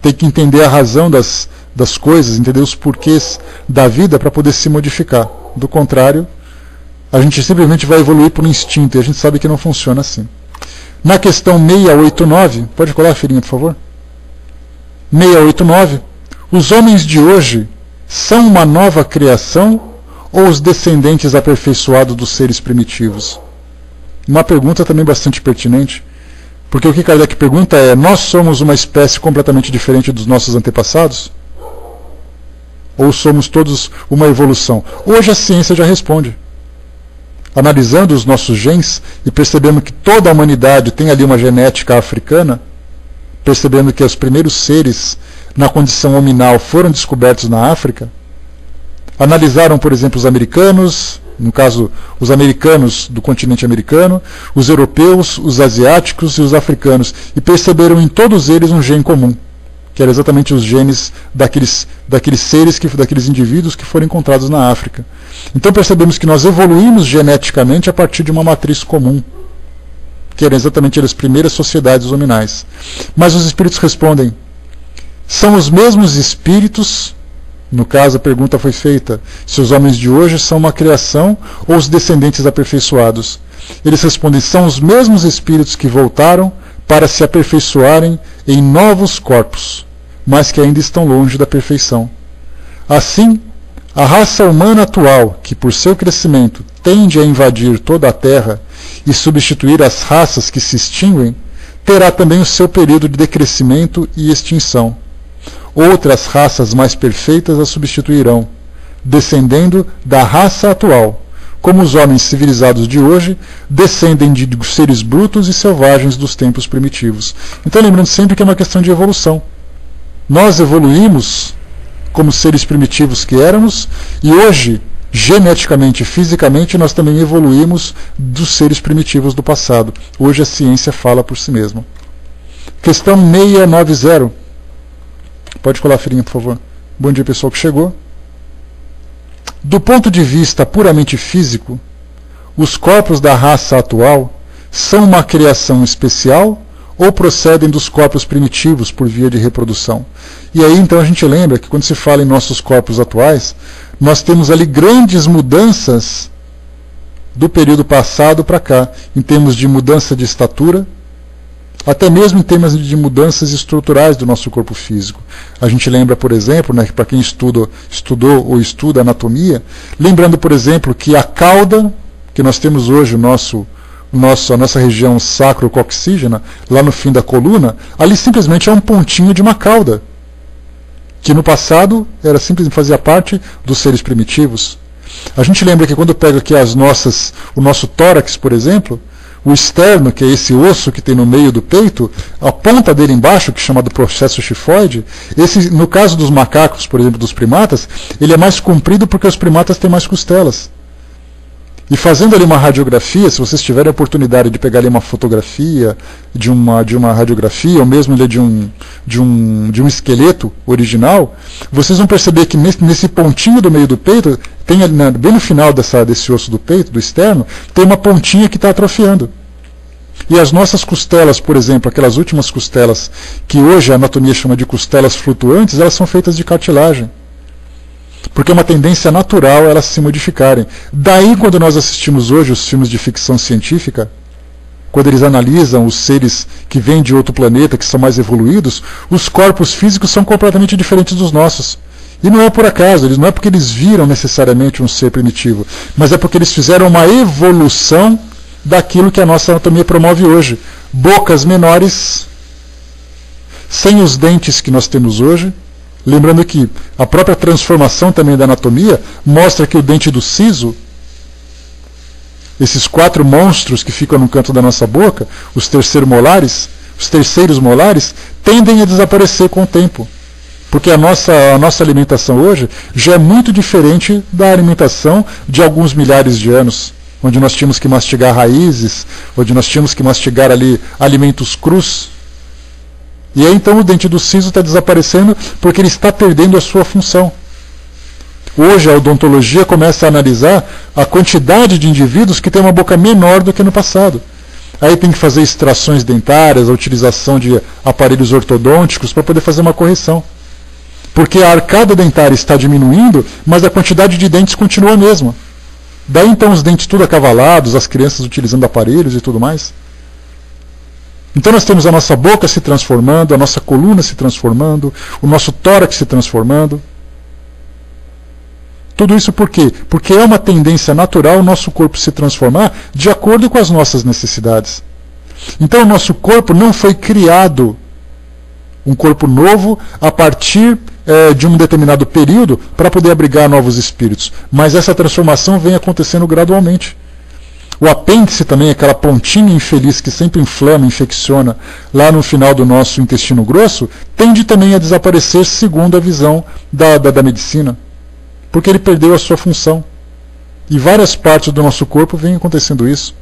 Tem que entender a razão das coisas, entender os porquês da vida para poder se modificar. Do contrário, a gente simplesmente vai evoluir por instinto, e a gente sabe que não funciona assim. Na questão 689, pode colar, filhinha, por favor? 689, os homens de hoje são uma nova criação ou os descendentes aperfeiçoados dos seres primitivos? Uma pergunta também bastante pertinente, porque o que Kardec pergunta é, nós somos uma espécie completamente diferente dos nossos antepassados? Ou somos todos uma evolução? Hoje a ciência já responde. Analisando os nossos genes e percebendo que toda a humanidade tem ali uma genética africana, percebendo que os primeiros seres na condição hominal foram descobertos na África, analisaram, por exemplo, os americanos, no caso, os americanos do continente americano, os europeus, os asiáticos e os africanos, e perceberam em todos eles um gene comum, que eram exatamente os genes daqueles seres, daqueles indivíduos que foram encontrados na África. Então percebemos que nós evoluímos geneticamente a partir de uma matriz comum, que eram exatamente as primeiras sociedades hominais. Mas os espíritos respondem, são os mesmos espíritos, no caso a pergunta foi feita, se os homens de hoje são uma criação ou os descendentes aperfeiçoados. Eles respondem, são os mesmos espíritos que voltaram para se aperfeiçoarem em novos corpos, mas que ainda estão longe da perfeição. Assim, a raça humana atual, que por seu crescimento tende a invadir toda a Terra e substituir as raças que se extinguem, terá também o seu período de decrescimento e extinção. Outras raças mais perfeitas a substituirão, descendendo da raça atual, como os homens civilizados de hoje descendem de seres brutos e selvagens dos tempos primitivos. Então, lembrando sempre que é uma questão de evolução. Nós evoluímos como seres primitivos que éramos, e hoje, geneticamente, fisicamente, nós também evoluímos dos seres primitivos do passado. Hoje a ciência fala por si mesma. Questão 690. Pode colar, filhinha, por favor. Bom dia, pessoal que chegou. Do ponto de vista puramente físico, os corpos da raça atual são uma criação especial ou procedem dos corpos primitivos por via de reprodução? E aí então a gente lembra que quando se fala em nossos corpos atuais, nós temos ali grandes mudanças do período passado para cá, em termos de mudança de estatura, até mesmo em termos de mudanças estruturais do nosso corpo físico. A gente lembra, por exemplo, né, para quem estudou ou estuda anatomia, lembrando, por exemplo, que a cauda, que nós temos hoje, a nossa região sacrococcígena, lá no fim da coluna, ali simplesmente é um pontinho de uma cauda, que no passado era simplesmente fazia parte dos seres primitivos. A gente lembra que quando pega aqui o nosso tórax, por exemplo, O externo, que é esse osso que tem no meio do peito, a ponta dele embaixo, que é chamado processo chifoide, esse, no caso dos macacos, por exemplo, dos primatas, ele é mais comprido porque os primatas têm mais costelas. E fazendo ali uma radiografia, se vocês tiverem a oportunidade de pegar ali uma fotografia de uma radiografia, ou mesmo de um esqueleto original, vocês vão perceber que nesse pontinho do meio do peito, tem ali, bem no final desse osso do peito, do externo, tem uma pontinha que está atrofiando. E as nossas costelas, por exemplo, aquelas últimas costelas, que hoje a anatomia chama de costelas flutuantes, elas são feitas de cartilagem. Porque é uma tendência natural elas se modificarem. Daí, quando nós assistimos hoje os filmes de ficção científica, quando eles analisam os seres que vêm de outro planeta, que são mais evoluídos, os corpos físicos são completamente diferentes dos nossos. E não é por acaso, não é porque eles viram necessariamente um ser primitivo, mas é porque eles fizeram uma evolução daquilo que a nossa anatomia promove hoje. Bocas menores, sem os dentes que nós temos hoje. Lembrando que a própria transformação também da anatomia mostra que o dente do siso, esses 4 monstros que ficam no canto da nossa boca, os terceiros molares, tendem a desaparecer com o tempo. Porque a nossa alimentação hoje já é muito diferente da alimentação de alguns milhares de anos, onde nós tínhamos que mastigar raízes, onde nós tínhamos que mastigar ali alimentos crus. E aí então o dente do siso está desaparecendo porque ele está perdendo a sua função. Hoje a odontologia começa a analisar a quantidade de indivíduos que têm uma boca menor do que no passado. Aí tem que fazer extrações dentárias, a utilização de aparelhos ortodônticos para poder fazer uma correção. Porque a arcada dentária está diminuindo, mas a quantidade de dentes continua a mesma. Daí então os dentes tudo acavalados, as crianças utilizando aparelhos e tudo mais. Então nós temos a nossa boca se transformando, a nossa coluna se transformando, o nosso tórax se transformando. Tudo isso por quê? Porque é uma tendência natural o nosso corpo se transformar de acordo com as nossas necessidades. Então o nosso corpo não foi criado um corpo novo a partir de um determinado período para poder abrigar novos espíritos. Mas essa transformação vem acontecendo gradualmente. O apêndice também, aquela pontinha infeliz que sempre inflama, infecciona lá no final do nosso intestino grosso, tende também a desaparecer segundo a visão da medicina. Porque ele perdeu a sua função. E várias partes do nosso corpo vem acontecendo isso.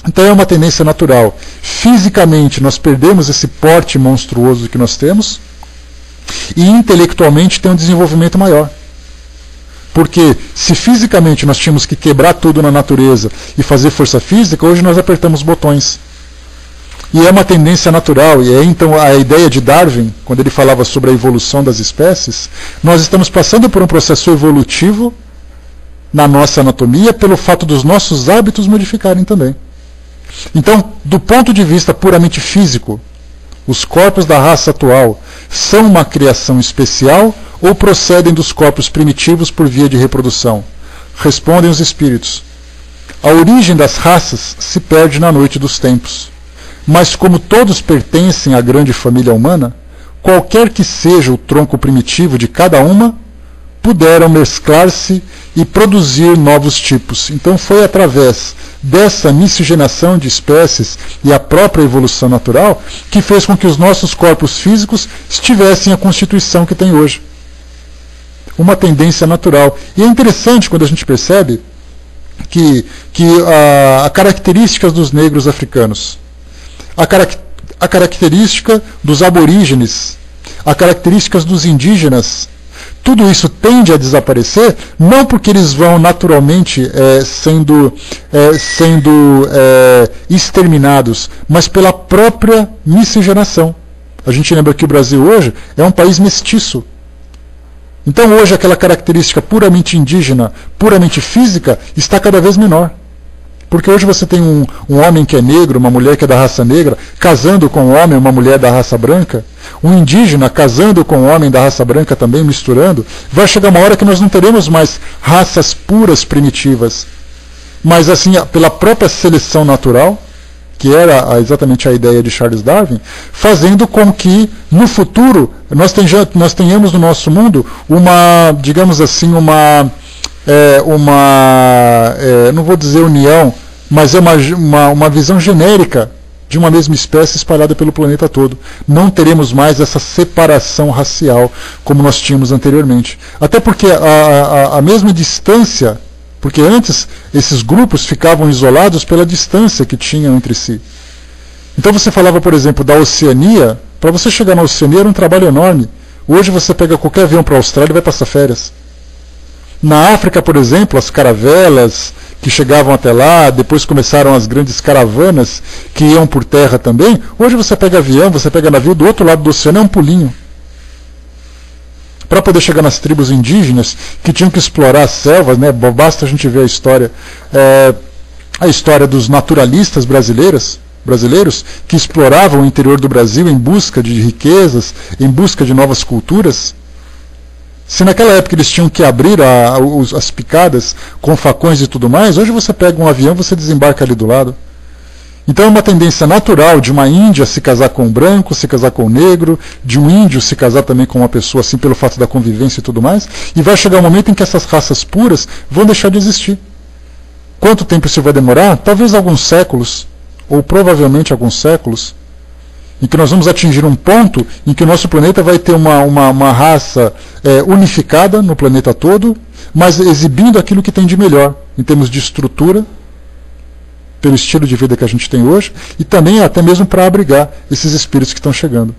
Então é uma tendência natural. Fisicamente nós perdemos esse porte monstruoso que nós temos, e intelectualmente tem um desenvolvimento maior. Porque se fisicamente nós tínhamos que quebrar tudo na natureza e fazer força física, hoje nós apertamos botões. E é uma tendência natural, e é então a ideia de Darwin, quando ele falava sobre a evolução das espécies, nós estamos passando por um processo evolutivo na nossa anatomia pelo fato dos nossos hábitos modificarem também. Então, do ponto de vista puramente físico, os corpos da raça atual são uma criação especial ou procedem dos corpos primitivos por via de reprodução? Respondem os espíritos. A origem das raças se perde na noite dos tempos. Mas como todos pertencem à grande família humana, qualquer que seja o tronco primitivo de cada uma, puderam mesclar-se e produzir novos tipos. Então foi através dessa miscigenação de espécies e a própria evolução natural que fez com que os nossos corpos físicos tivessem a constituição que tem hoje. Uma tendência natural. E é interessante quando a gente percebe que a características dos negros africanos, a característica dos aborígenes, a características dos indígenas, tudo isso tende a desaparecer, não porque eles vão naturalmente sendo exterminados, mas pela própria miscigenação. A gente lembra que o Brasil hoje é um país mestiço. Então hoje aquela característica puramente indígena, puramente física, está cada vez menor. Porque hoje você tem um homem que é negro, uma mulher que é da raça negra, casando com um homem, uma mulher da raça branca, um indígena casando com um homem da raça branca também, misturando. Vai chegar uma hora que nós não teremos mais raças puras primitivas, mas assim, pela própria seleção natural, que era exatamente a ideia de Charles Darwin, fazendo com que no futuro nós tenhamos no nosso mundo uma, digamos assim, não vou dizer união, mas é uma visão genérica de uma mesma espécie espalhada pelo planeta todo. Não teremos mais essa separação racial como nós tínhamos anteriormente. Até porque a mesma distância, porque antes esses grupos ficavam isolados pela distância que tinham entre si. Então você falava, por exemplo, da Oceania. Para você chegar na Oceania era um trabalho enorme. Hoje você pega qualquer avião para a Austrália e vai passar férias. Na África, por exemplo, as caravelas que chegavam até lá, depois começaram as grandes caravanas que iam por terra também. Hoje você pega avião, você pega navio, do outro lado do oceano é um pulinho. Para poder chegar nas tribos indígenas que tinham que explorar as selvas, né? Basta a gente ver a história dos naturalistas brasileiros que exploravam o interior do Brasil em busca de riquezas, em busca de novas culturas. Se naquela época eles tinham que abrir as picadas com facões e tudo mais, hoje você pega um avião e você desembarca ali do lado. Então é uma tendência natural de uma índia se casar com um branco, se casar com um negro, de um índio se casar também com uma pessoa assim pelo fato da convivência e tudo mais, e vai chegar um momento em que essas raças puras vão deixar de existir. Quanto tempo isso vai demorar? Talvez alguns séculos, ou provavelmente alguns séculos, em que nós vamos atingir um ponto em que o nosso planeta vai ter uma raça unificada no planeta todo, mas exibindo aquilo que tem de melhor, em termos de estrutura, pelo estilo de vida que a gente tem hoje, e também até mesmo para abrigar esses espíritos que estão chegando.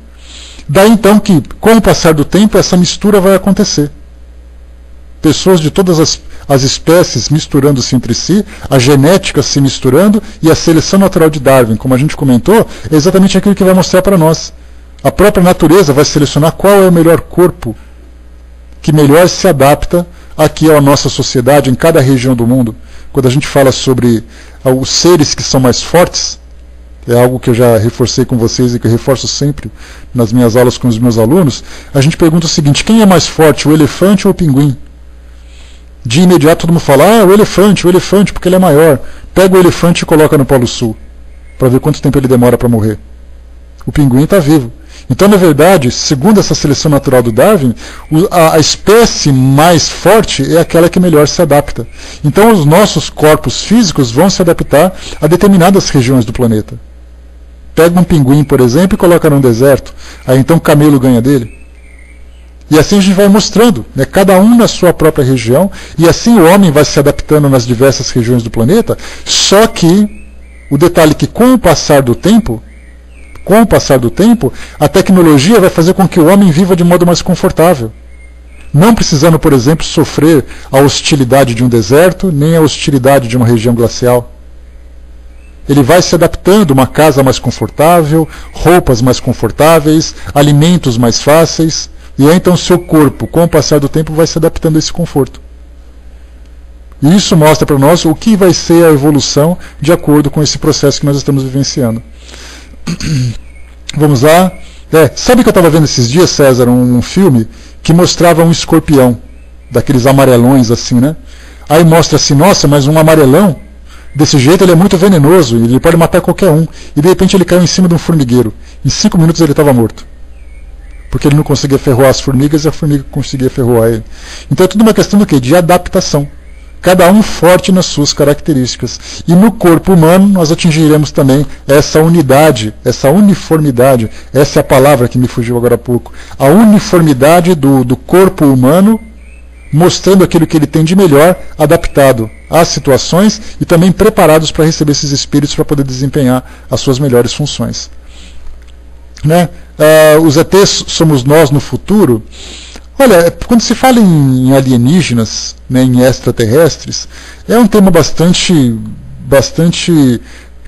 Daí então que, com o passar do tempo, essa mistura vai acontecer. Pessoas de todas as espécies misturando-se entre si, a genética se misturando e a seleção natural de Darwin, como a gente comentou, é exatamente aquilo que vai mostrar para nós. A própria natureza vai selecionar qual é o melhor corpo que melhor se adapta aqui à nossa sociedade, em cada região do mundo. Quando a gente fala sobre os seres que são mais fortes, é algo que eu já reforcei com vocês e que eu reforço sempre nas minhas aulas com os meus alunos, a gente pergunta o seguinte: quem é mais forte, o elefante ou o pinguim? De imediato todo mundo fala, o elefante, porque ele é maior. Pega o elefante e coloca no Polo Sul, para ver quanto tempo ele demora para morrer. O pinguim está vivo. Então, na verdade, segundo essa seleção natural do Darwin, a espécie mais forte é aquela que melhor se adapta. Então, os nossos corpos físicos vão se adaptar a determinadas regiões do planeta. Pega um pinguim, por exemplo, e coloca num deserto. Aí então o camelo ganha dele. E assim a gente vai mostrando, né, cada um na sua própria região, e assim o homem vai se adaptando nas diversas regiões do planeta, só que o detalhe é que com o passar do tempo, a tecnologia vai fazer com que o homem viva de modo mais confortável. Não precisando, por exemplo, sofrer a hostilidade de um deserto, nem a hostilidade de uma região glacial. Ele vai se adaptando, uma casa mais confortável, roupas mais confortáveis, alimentos mais fáceis. E aí, então, o seu corpo, com o passar do tempo, vai se adaptando a esse conforto. E isso mostra para nós o que vai ser a evolução de acordo com esse processo que nós estamos vivenciando. Vamos lá. Sabe que eu estava vendo esses dias, César, um filme que mostrava um escorpião, daqueles amarelões assim, né? Aí mostra assim, nossa, mas um amarelão, desse jeito ele é muito venenoso, ele pode matar qualquer um. E de repente ele caiu em cima de um formigueiro. Em 5 minutos ele estava morto. Porque ele não conseguia ferroar as formigas e a formiga conseguia ferroar ele. Então é tudo uma questão do quê? De adaptação. Cada um forte nas suas características. E no corpo humano nós atingiremos também essa unidade, essa uniformidade. Essa é a palavra que me fugiu agora há pouco. A uniformidade do corpo humano, mostrando aquilo que ele tem de melhor, adaptado às situações e também preparados para receber esses espíritos para poder desempenhar as suas melhores funções. Né? Os ETs somos nós no futuro. Olha, quando se fala em alienígenas, né, em extraterrestres, é um tema bastante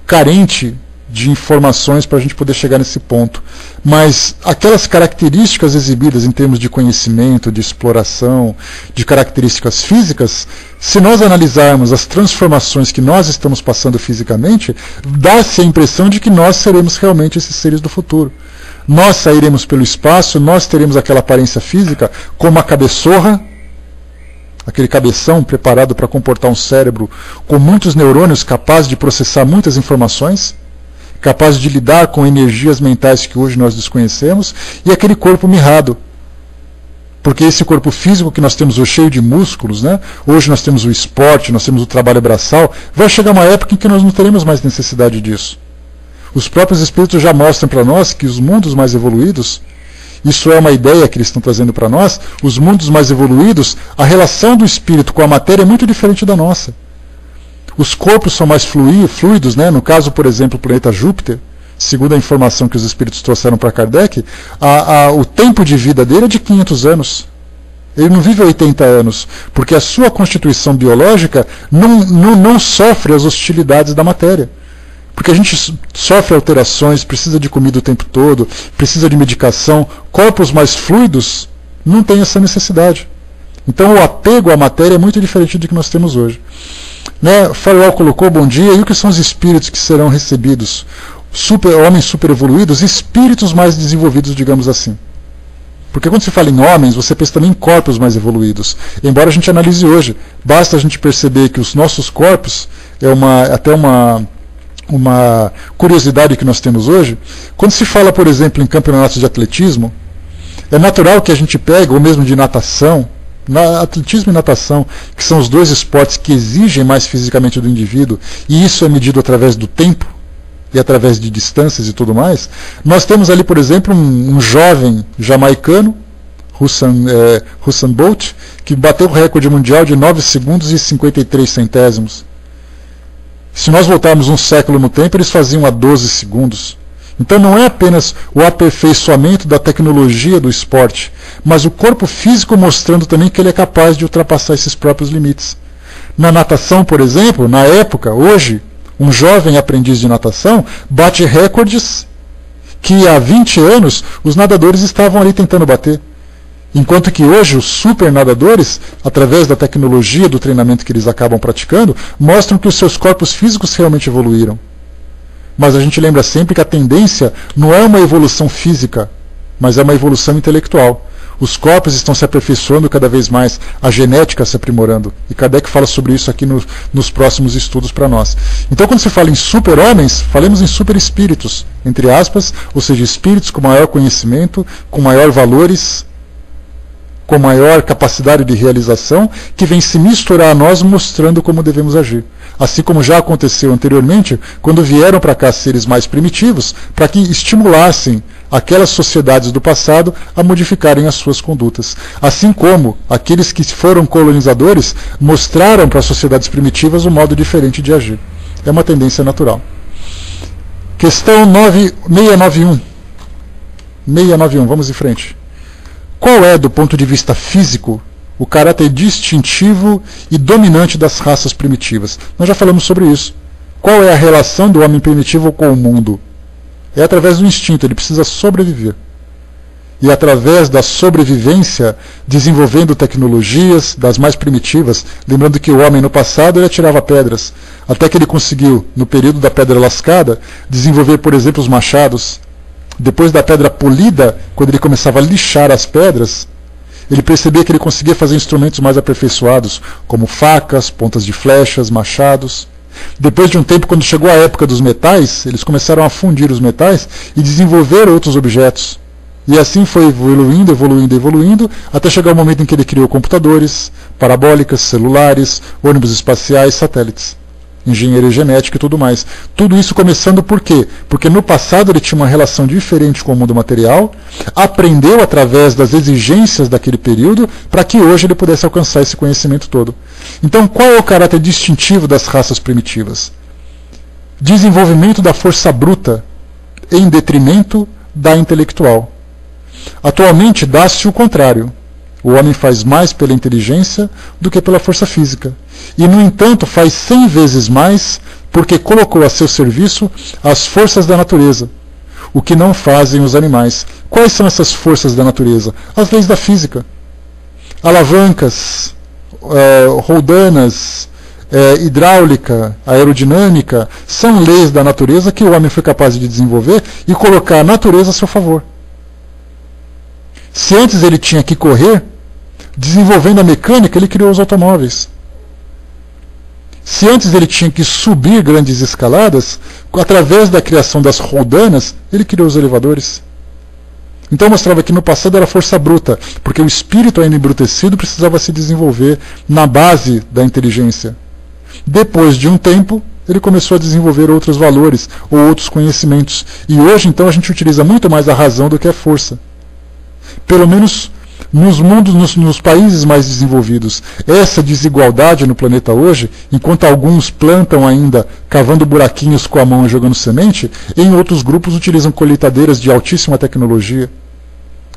carente de informações para a gente poder chegar nesse ponto. Mas aquelas características exibidas em termos de conhecimento, de exploração, de características físicas, se nós analisarmos as transformações que nós estamos passando fisicamente, dá-se a impressão de que nós seremos realmente esses seres do futuro. Nós sairemos pelo espaço, nós teremos aquela aparência física como uma cabeçorra, aquele cabeção preparado para comportar um cérebro com muitos neurônios capazes de processar muitas informações, capaz de lidar com energias mentais que hoje nós desconhecemos, e aquele corpo mirrado. Porque esse corpo físico que nós temos hoje cheio de músculos, né? Hoje nós temos o esporte, nós temos o trabalho braçal, vai chegar uma época em que nós não teremos mais necessidade disso. Os próprios espíritos já mostram para nós que os mundos mais evoluídos, isso é uma ideia que eles estão trazendo para nós, os mundos mais evoluídos, a relação do espírito com a matéria é muito diferente da nossa. Os corpos são mais fluidos, né? No caso, por exemplo, o planeta Júpiter, segundo a informação que os espíritos trouxeram para Kardec, o tempo de vida dele é de 500 anos. Ele não vive 80 anos, porque a sua constituição biológica não sofre as hostilidades da matéria. Porque a gente sofre alterações, precisa de comida o tempo todo, precisa de medicação. Corpos mais fluidos não têm essa necessidade. Então o apego à matéria é muito diferente do que nós temos hoje. Né? Farol colocou, bom dia, e o que são os espíritos que serão recebidos? Homens super evoluídos, espíritos mais desenvolvidos, digamos assim. Porque quando se fala em homens, você pensa também em corpos mais evoluídos. Embora a gente analise hoje, basta a gente perceber que os nossos corpos, até uma curiosidade que nós temos hoje, quando se fala, por exemplo, em campeonatos de atletismo, é natural que a gente pegue, ou mesmo de natação, atletismo e natação, que são os dois esportes que exigem mais fisicamente do indivíduo, e isso é medido através do tempo, e através de distâncias e tudo mais, nós temos ali, por exemplo, um jovem jamaicano, Usain Bolt, que bateu o recorde mundial de 9 segundos e 53 centésimos. Se nós voltarmos um século no tempo, eles faziam a 12 segundos. Então não é apenas o aperfeiçoamento da tecnologia do esporte, mas o corpo físico mostrando também que ele é capaz de ultrapassar esses próprios limites. Na natação, por exemplo, na época, hoje, um jovem aprendiz de natação bate recordes que há 20 anos os nadadores estavam ali tentando bater. Enquanto que hoje os super nadadores, através da tecnologia do treinamento que eles acabam praticando, mostram que os seus corpos físicos realmente evoluíram. Mas a gente lembra sempre que a tendência não é uma evolução física, mas é uma evolução intelectual. Os corpos estão se aperfeiçoando cada vez mais, a genética se aprimorando. E Kardec fala sobre isso aqui nos próximos estudos para nós. Então, quando se fala em super-homens, falemos em super-espíritos, entre aspas, ou seja, espíritos com maior conhecimento, com maior valores, com maior capacidade de realização, que vem se misturar a nós mostrando como devemos agir. Assim como já aconteceu anteriormente, quando vieram para cá seres mais primitivos, para que estimulassem aquelas sociedades do passado a modificarem as suas condutas. Assim como aqueles que foram colonizadores mostraram para as sociedades primitivas um modo diferente de agir. É uma tendência natural. Questão 691. 691, vamos em frente. Qual é, do ponto de vista físico, o caráter distintivo e dominante das raças primitivas? Nós já falamos sobre isso. Qual é a relação do homem primitivo com o mundo? É através do instinto, ele precisa sobreviver. E através da sobrevivência, desenvolvendo tecnologias das mais primitivas, lembrando que o homem no passado ele atirava pedras, até que ele conseguiu, no período da pedra lascada, desenvolver, por exemplo, os machados. Depois da pedra polida, quando ele começava a lixar as pedras, ele percebia que ele conseguia fazer instrumentos mais aperfeiçoados, como facas, pontas de flechas, machados. Depois de um tempo, quando chegou a época dos metais, eles começaram a fundir os metais e desenvolver outros objetos. E assim foi evoluindo, até chegar o momento em que ele criou computadores, parabólicas, celulares, ônibus espaciais, satélites. Engenharia genética e tudo mais. Tudo isso começando por quê? Porque no passado ele tinha uma relação diferente com o mundo material, aprendeu através das exigências daquele período, para que hoje ele pudesse alcançar esse conhecimento todo. Então, qual é o caráter distintivo das raças primitivas? Desenvolvimento da força bruta em detrimento da intelectual. Atualmente dá-se o contrário. O homem faz mais pela inteligência do que pela força física. E, no entanto, faz 100 vezes mais porque colocou a seu serviço as forças da natureza, o que não fazem os animais. Quais são essas forças da natureza? As leis da física. Alavancas, roldanas, hidráulica, aerodinâmica, são leis da natureza que o homem foi capaz de desenvolver e colocar a natureza a seu favor. Se antes ele tinha que correr, desenvolvendo a mecânica, ele criou os automóveis. Se antes ele tinha que subir grandes escaladas, através da criação das roldanas, ele criou os elevadores. Então mostrava que no passado era força bruta, porque o espírito ainda embrutecido precisava se desenvolver na base da inteligência. Depois de um tempo, ele começou a desenvolver outros valores ou outros conhecimentos. E hoje, então, a gente utiliza muito mais a razão do que a força. Pelo menos nos países mais desenvolvidos. Essa desigualdade no planeta hoje, enquanto alguns plantam ainda cavando buraquinhos com a mão e jogando semente, em outros grupos utilizam colheitadeiras de altíssima tecnologia,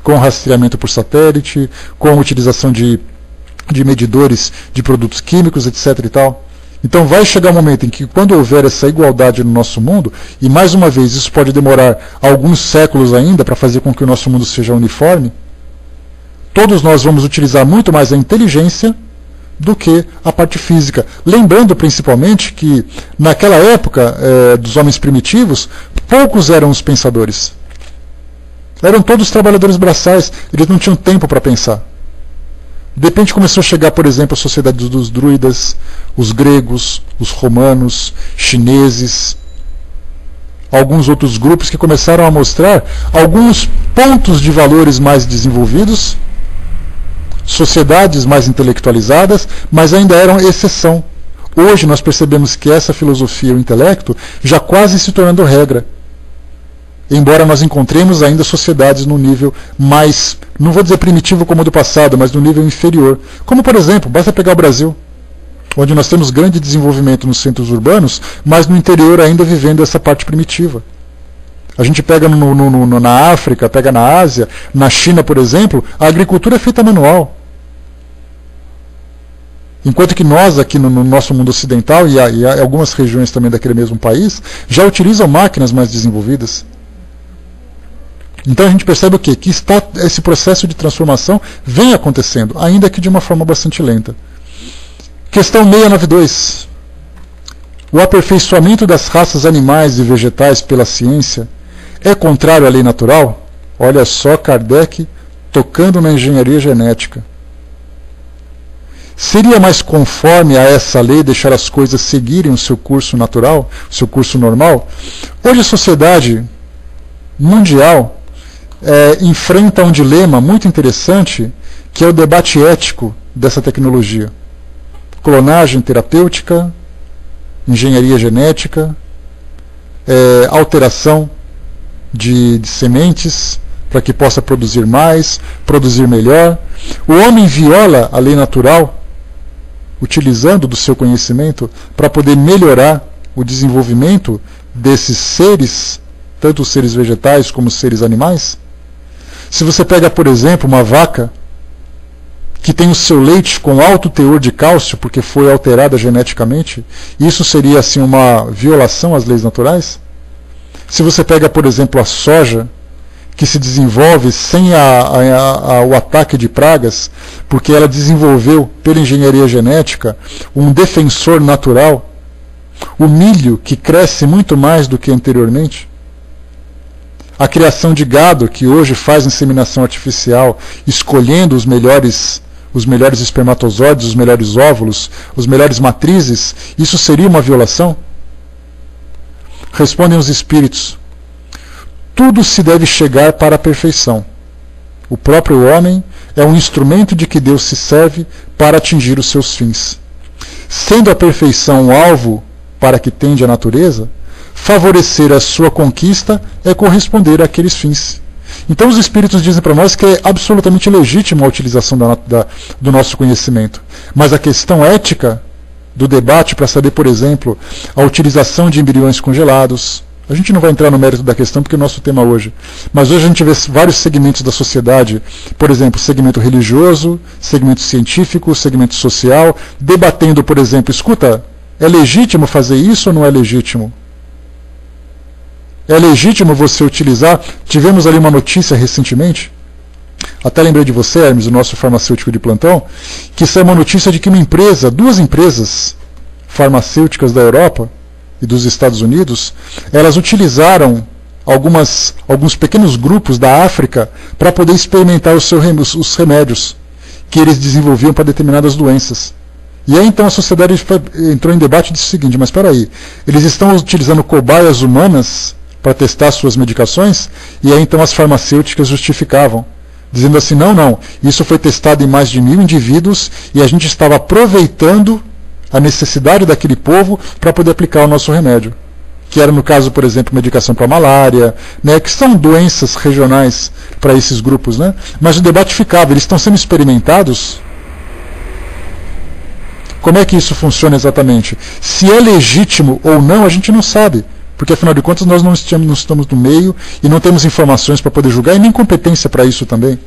com rastreamento por satélite, com a utilização de medidores de produtos químicos, etc. e tal. Então vai chegar um momento em que, quando houver essa igualdade no nosso mundo, e mais uma vez isso pode demorar alguns séculos ainda para fazer com que o nosso mundo seja uniforme, todos nós vamos utilizar muito mais a inteligência do que a parte física. Lembrando principalmente que naquela época dos homens primitivos, poucos eram os pensadores. Eram todos trabalhadores braçais, eles não tinham tempo para pensar. De repente começou a chegar, por exemplo, a sociedade dos druidas, os gregos, os romanos, chineses, alguns outros grupos que começaram a mostrar alguns pontos de valores mais desenvolvidos, sociedades mais intelectualizadas, mas ainda eram exceção. Hoje nós percebemos que essa filosofia, o intelecto, já quase se tornando regra. Embora nós encontremos ainda sociedades no nível mais, não vou dizer primitivo como o do passado, mas no nível inferior. Como, por exemplo, basta pegar o Brasil, onde nós temos grande desenvolvimento nos centros urbanos, mas no interior ainda vivendo essa parte primitiva. A gente pega na África, pega na Ásia, na China, por exemplo, a agricultura é feita manual. Enquanto que nós, aqui no nosso mundo ocidental, e há algumas regiões também daquele mesmo país, já utilizam máquinas mais desenvolvidas. Então a gente percebe o quê? Que esse processo de transformação vem acontecendo, ainda que de uma forma bastante lenta. Questão 692. O aperfeiçoamento das raças animais e vegetais pela ciência é contrário à lei natural? Olha só Kardec tocando na engenharia genética. Seria mais conforme a essa lei deixar as coisas seguirem o seu curso natural, o seu curso normal? Hoje a sociedade mundial enfrenta um dilema muito interessante, que é o debate ético dessa tecnologia. Clonagem terapêutica, engenharia genética, alteração de sementes para que possa produzir mais, produzir melhor. O homem viola a lei natural, utilizando do seu conhecimento para poder melhorar o desenvolvimento desses seres, tanto os seres vegetais como os seres animais. Se você pega, por exemplo, uma vaca que tem o seu leite com alto teor de cálcio, porque foi alterada geneticamente, isso seria assim uma violação às leis naturais? Se você pega, por exemplo, a soja, que se desenvolve sem o ataque de pragas, porque ela desenvolveu, pela engenharia genética, um defensor natural, o milho, que cresce muito mais do que anteriormente, a criação de gado, que hoje faz inseminação artificial, escolhendo os melhores espermatozoides, os melhores óvulos, os melhores matrizes, isso seria uma violação? Respondem os espíritos. Tudo se deve chegar para a perfeição. O próprio homem é um instrumento de que Deus se serve para atingir os seus fins. Sendo a perfeição o alvo para que tende a natureza, favorecer a sua conquista é corresponder àqueles fins. Então os espíritos dizem para nós que é absolutamente legítima a utilização do nosso conhecimento. Mas a questão ética do debate para saber, por exemplo, a utilização de embriões congelados, a gente não vai entrar no mérito da questão porque é o nosso tema hoje. Mas hoje a gente vê vários segmentos da sociedade, por exemplo, segmento religioso, segmento científico, segmento social, debatendo, por exemplo, escuta, é legítimo fazer isso ou não é legítimo? É legítimo você utilizar? Tivemos ali uma notícia recentemente, até lembrei de você, Hermes, o nosso farmacêutico de plantão, que saiu uma notícia de que duas empresas farmacêuticas da Europa e dos Estados Unidos, elas utilizaram alguns pequenos grupos da África para poder experimentar os remédios que eles desenvolviam para determinadas doenças. E aí então a sociedade entrou em debate e disse o seguinte, mas espera aí, eles estão utilizando cobaias humanas para testar suas medicações, e aí então as farmacêuticas justificavam, dizendo assim, não, isso foi testado em mais de 1000 indivíduos e a gente estava aproveitando a necessidade daquele povo para poder aplicar o nosso remédio. Que era, no caso, por exemplo, medicação para malária, né, que são doenças regionais para esses grupos. Né? Mas o debate ficava, eles estão sendo experimentados. Como é que isso funciona exatamente? Se é legítimo ou não, a gente não sabe. Porque, afinal de contas, nós não estamos no meio e não temos informações para poder julgar e nem competência para isso também.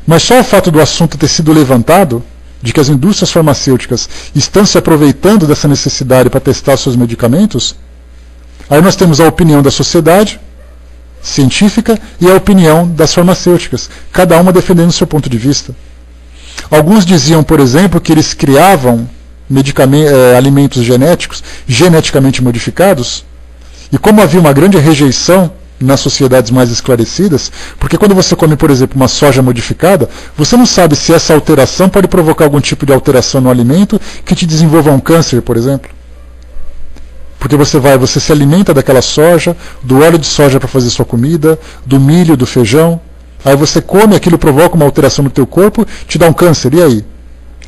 Mas só o fato do assunto ter sido levantado, de que as indústrias farmacêuticas estão se aproveitando dessa necessidade para testar seus medicamentos, aí nós temos a opinião da sociedade científica e a opinião das farmacêuticas, cada uma defendendo o seu ponto de vista. Alguns diziam, por exemplo, que eles criavam alimentos geneticamente modificados, e como havia uma grande rejeição nas sociedades mais esclarecidas, porque quando você come, por exemplo, uma soja modificada, você não sabe se essa alteração pode provocar algum tipo de alteração no alimento que te desenvolva um câncer, por exemplo. Porque você se alimenta daquela soja, do óleo de soja para fazer sua comida, do milho, do feijão, aí você come, aquilo provoca uma alteração no teu corpo, te dá um câncer, e aí?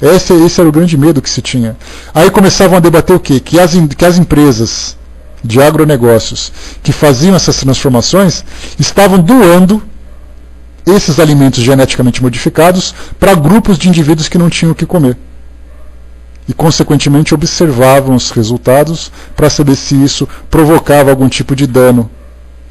Esse era o grande medo que se tinha. Aí começavam a debater o quê? Que as empresas de agronegócios que faziam essas transformações estavam doando esses alimentos geneticamente modificados para grupos de indivíduos que não tinham o que comer. E, consequentemente, observavam os resultados para saber se isso provocava algum tipo de dano.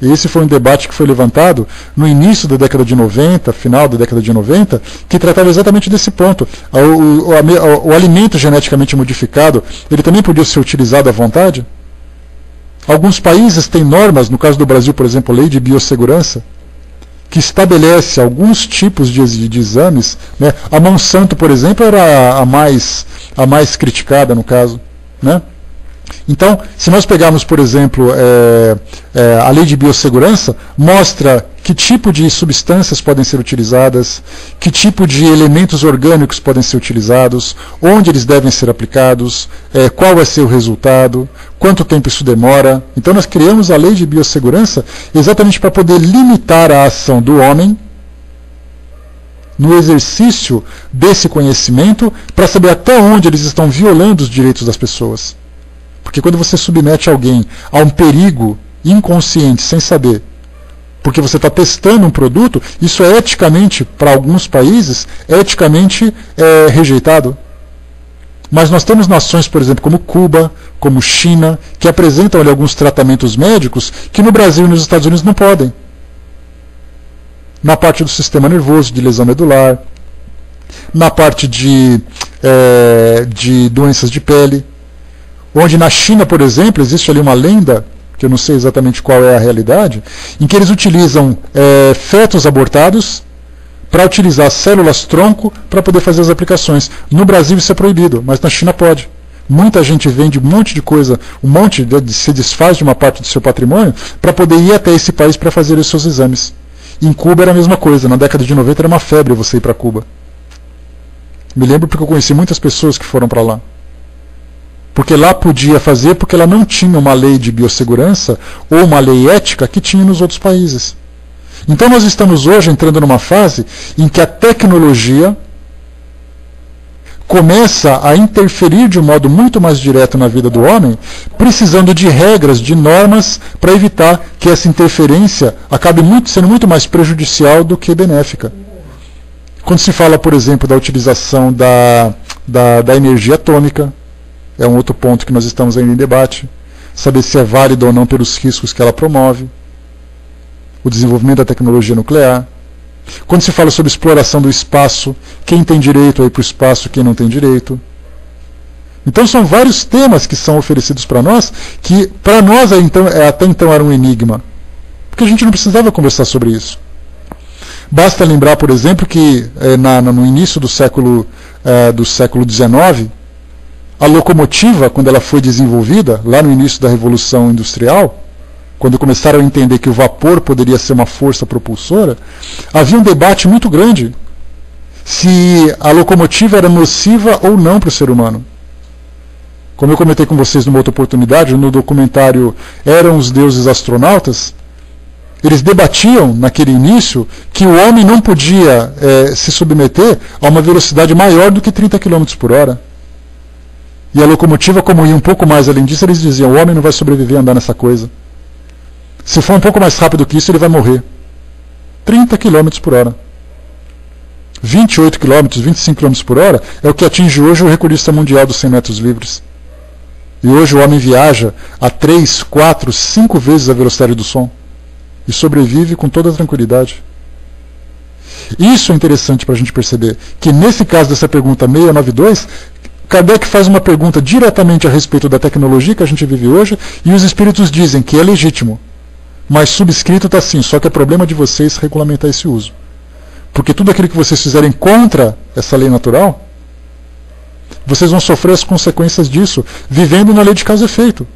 E esse foi um debate que foi levantado no início da década de 90, final da década de 90, que tratava exatamente desse ponto. O alimento geneticamente modificado, ele também podia ser utilizado à vontade? Alguns países têm normas, no caso do Brasil, por exemplo, a Lei de Biossegurança, que estabelece alguns tipos de exames. Né? A Monsanto, por exemplo, era a mais criticada no caso. Né? Então, se nós pegarmos, por exemplo, a Lei de Biossegurança, mostra que tipo de substâncias podem ser utilizadas, que tipo de elementos orgânicos podem ser utilizados, onde eles devem ser aplicados, qual vai ser o resultado, quanto tempo isso demora. Então nós criamos a Lei de Biossegurança exatamente para poder limitar a ação do homem no exercício desse conhecimento, para saber até onde eles estão violando os direitos das pessoas. Porque quando você submete alguém a um perigo inconsciente, sem saber, porque você está testando um produto, isso é eticamente, para alguns países, eticamente rejeitado. Mas nós temos nações, por exemplo, como Cuba, como China, que apresentam ali alguns tratamentos médicos que no Brasil e nos Estados Unidos não podem. Na parte do sistema nervoso, de lesão medular, na parte de doenças de pele, onde na China, por exemplo, existe ali uma lenda, que eu não sei exatamente qual é a realidade, em que eles utilizam fetos abortados para utilizar células-tronco para poder fazer as aplicações. No Brasil isso é proibido, mas na China pode. Muita gente vende um monte de coisa, se desfaz de uma parte do seu patrimônio para poder ir até esse país para fazer os seus exames. Em Cuba era a mesma coisa, na década de 90 era uma febre você ir para Cuba. Me lembro porque eu conheci muitas pessoas que foram para lá. Porque lá podia fazer, porque ela não tinha uma lei de biossegurança ou uma lei ética que tinha nos outros países. Então nós estamos hoje entrando numa fase em que a tecnologia começa a interferir de um modo muito mais direto na vida do homem, precisando de regras, de normas, para evitar que essa interferência acabe sendo muito mais prejudicial do que benéfica. Quando se fala, por exemplo, da utilização da energia atômica, é um outro ponto que nós estamos ainda em debate. Saber se é válido ou não pelos riscos que ela promove. O desenvolvimento da tecnologia nuclear. Quando se fala sobre exploração do espaço, quem tem direito a ir para o espaço, quem não tem direito. Então são vários temas que são oferecidos para nós, que para nós até então era um enigma. Porque a gente não precisava conversar sobre isso. Basta lembrar, por exemplo, que no início do século XIX, a locomotiva, quando ela foi desenvolvida, lá no início da Revolução Industrial, quando começaram a entender que o vapor poderia ser uma força propulsora, havia um debate muito grande se a locomotiva era nociva ou não para o ser humano. Como eu comentei com vocês numa outra oportunidade, no documentário Eram os Deuses Astronautas, Eles debatiam, naquele início, que o homem não podia se submeter a uma velocidade maior do que 30 km por hora. E a locomotiva, como ia um pouco mais além disso, eles diziam, o homem não vai sobreviver a andar nessa coisa. Se for um pouco mais rápido que isso, ele vai morrer. 30 km por hora. 28 km, 25 km por hora é o que atinge hoje o recordista mundial dos 100 metros livres. E hoje o homem viaja a 3, 4, 5 vezes a velocidade do som. E sobrevive com toda a tranquilidade. Isso é interessante para a gente perceber, que nesse caso dessa pergunta 692, Kardec faz uma pergunta diretamente a respeito da tecnologia que a gente vive hoje, e os espíritos dizem que é legítimo. Mas subscrito está assim, só que é problema de vocês regulamentar esse uso. Porque tudo aquilo que vocês fizerem contra essa lei natural, vocês vão sofrer as consequências disso, vivendo na lei de causa e efeito.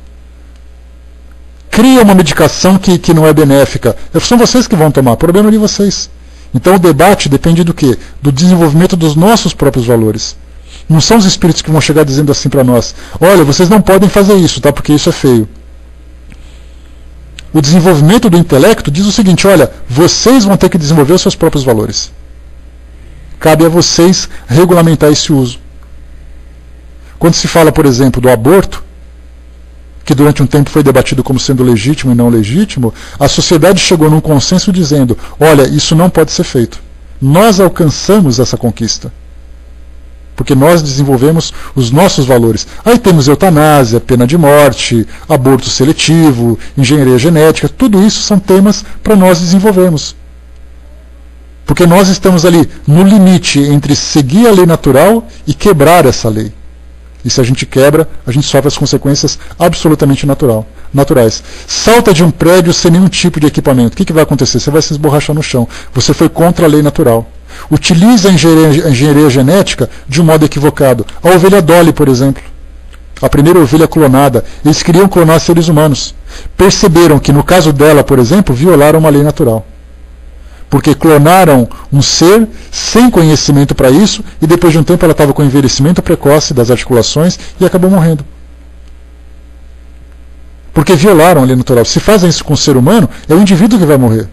Cria uma medicação que não é benéfica. São vocês que vão tomar, problema de vocês. Então o debate depende do quê? Do desenvolvimento dos nossos próprios valores. Não são os espíritos que vão chegar dizendo assim para nós, olha, vocês não podem fazer isso, tá? Porque isso é feio. O desenvolvimento do intelecto diz o seguinte, olha, vocês vão ter que desenvolver os seus próprios valores. Cabe a vocês regulamentar esse uso. Quando se fala, por exemplo, do aborto, que durante um tempo foi debatido como sendo legítimo e não legítimo, a sociedade chegou num consenso dizendo, olha, isso não pode ser feito. Nós alcançamos essa conquista. Porque nós desenvolvemos os nossos valores. Aí temos eutanásia, pena de morte, aborto seletivo, engenharia genética, tudo isso são temas para nós desenvolvermos. Porque nós estamos ali no limite entre seguir a lei natural e quebrar essa lei. E se a gente quebra, a gente sofre as consequências absolutamente naturais. Salta de um prédio sem nenhum tipo de equipamento. O que vai acontecer? Você vai se esborrachar no chão. Você foi contra a lei natural. Utiliza a engenharia genética de um modo equivocado. A ovelha Dolly, por exemplo. A primeira ovelha clonada. Eles queriam clonar seres humanos. Perceberam que, no caso dela, por exemplo, violaram uma lei natural. Porque clonaram um ser sem conhecimento para isso, e depois de um tempo ela estava com envelhecimento precoce das articulações e acabou morrendo. Porque violaram a lei natural. Se fazem isso com o ser humano, é o indivíduo que vai morrer.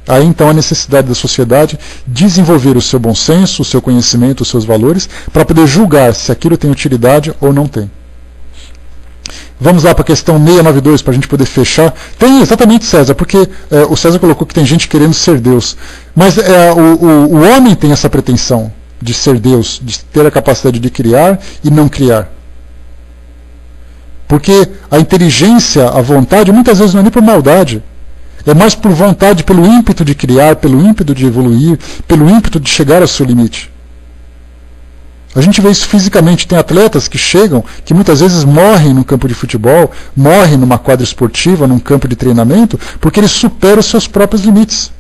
Aí então a necessidade da sociedade desenvolver o seu bom senso, o seu conhecimento, os seus valores, para poder julgar se aquilo tem utilidade ou não tem. Vamos lá para a questão 692, para a gente poder fechar. Tem exatamente, César, porque o César colocou que tem gente querendo ser Deus. Mas o homem tem essa pretensão de ser Deus, de ter a capacidade de criar e não criar. Porque a inteligência, a vontade, muitas vezes não é nem por maldade. É mais por vontade, pelo ímpeto de criar, pelo ímpeto de evoluir, pelo ímpeto de chegar ao seu limite. A gente vê isso fisicamente. Tem atletas que chegam, que muitas vezes morrem num campo de futebol, morrem numa quadra esportiva, num campo de treinamento, porque eles superam os seus próprios limites.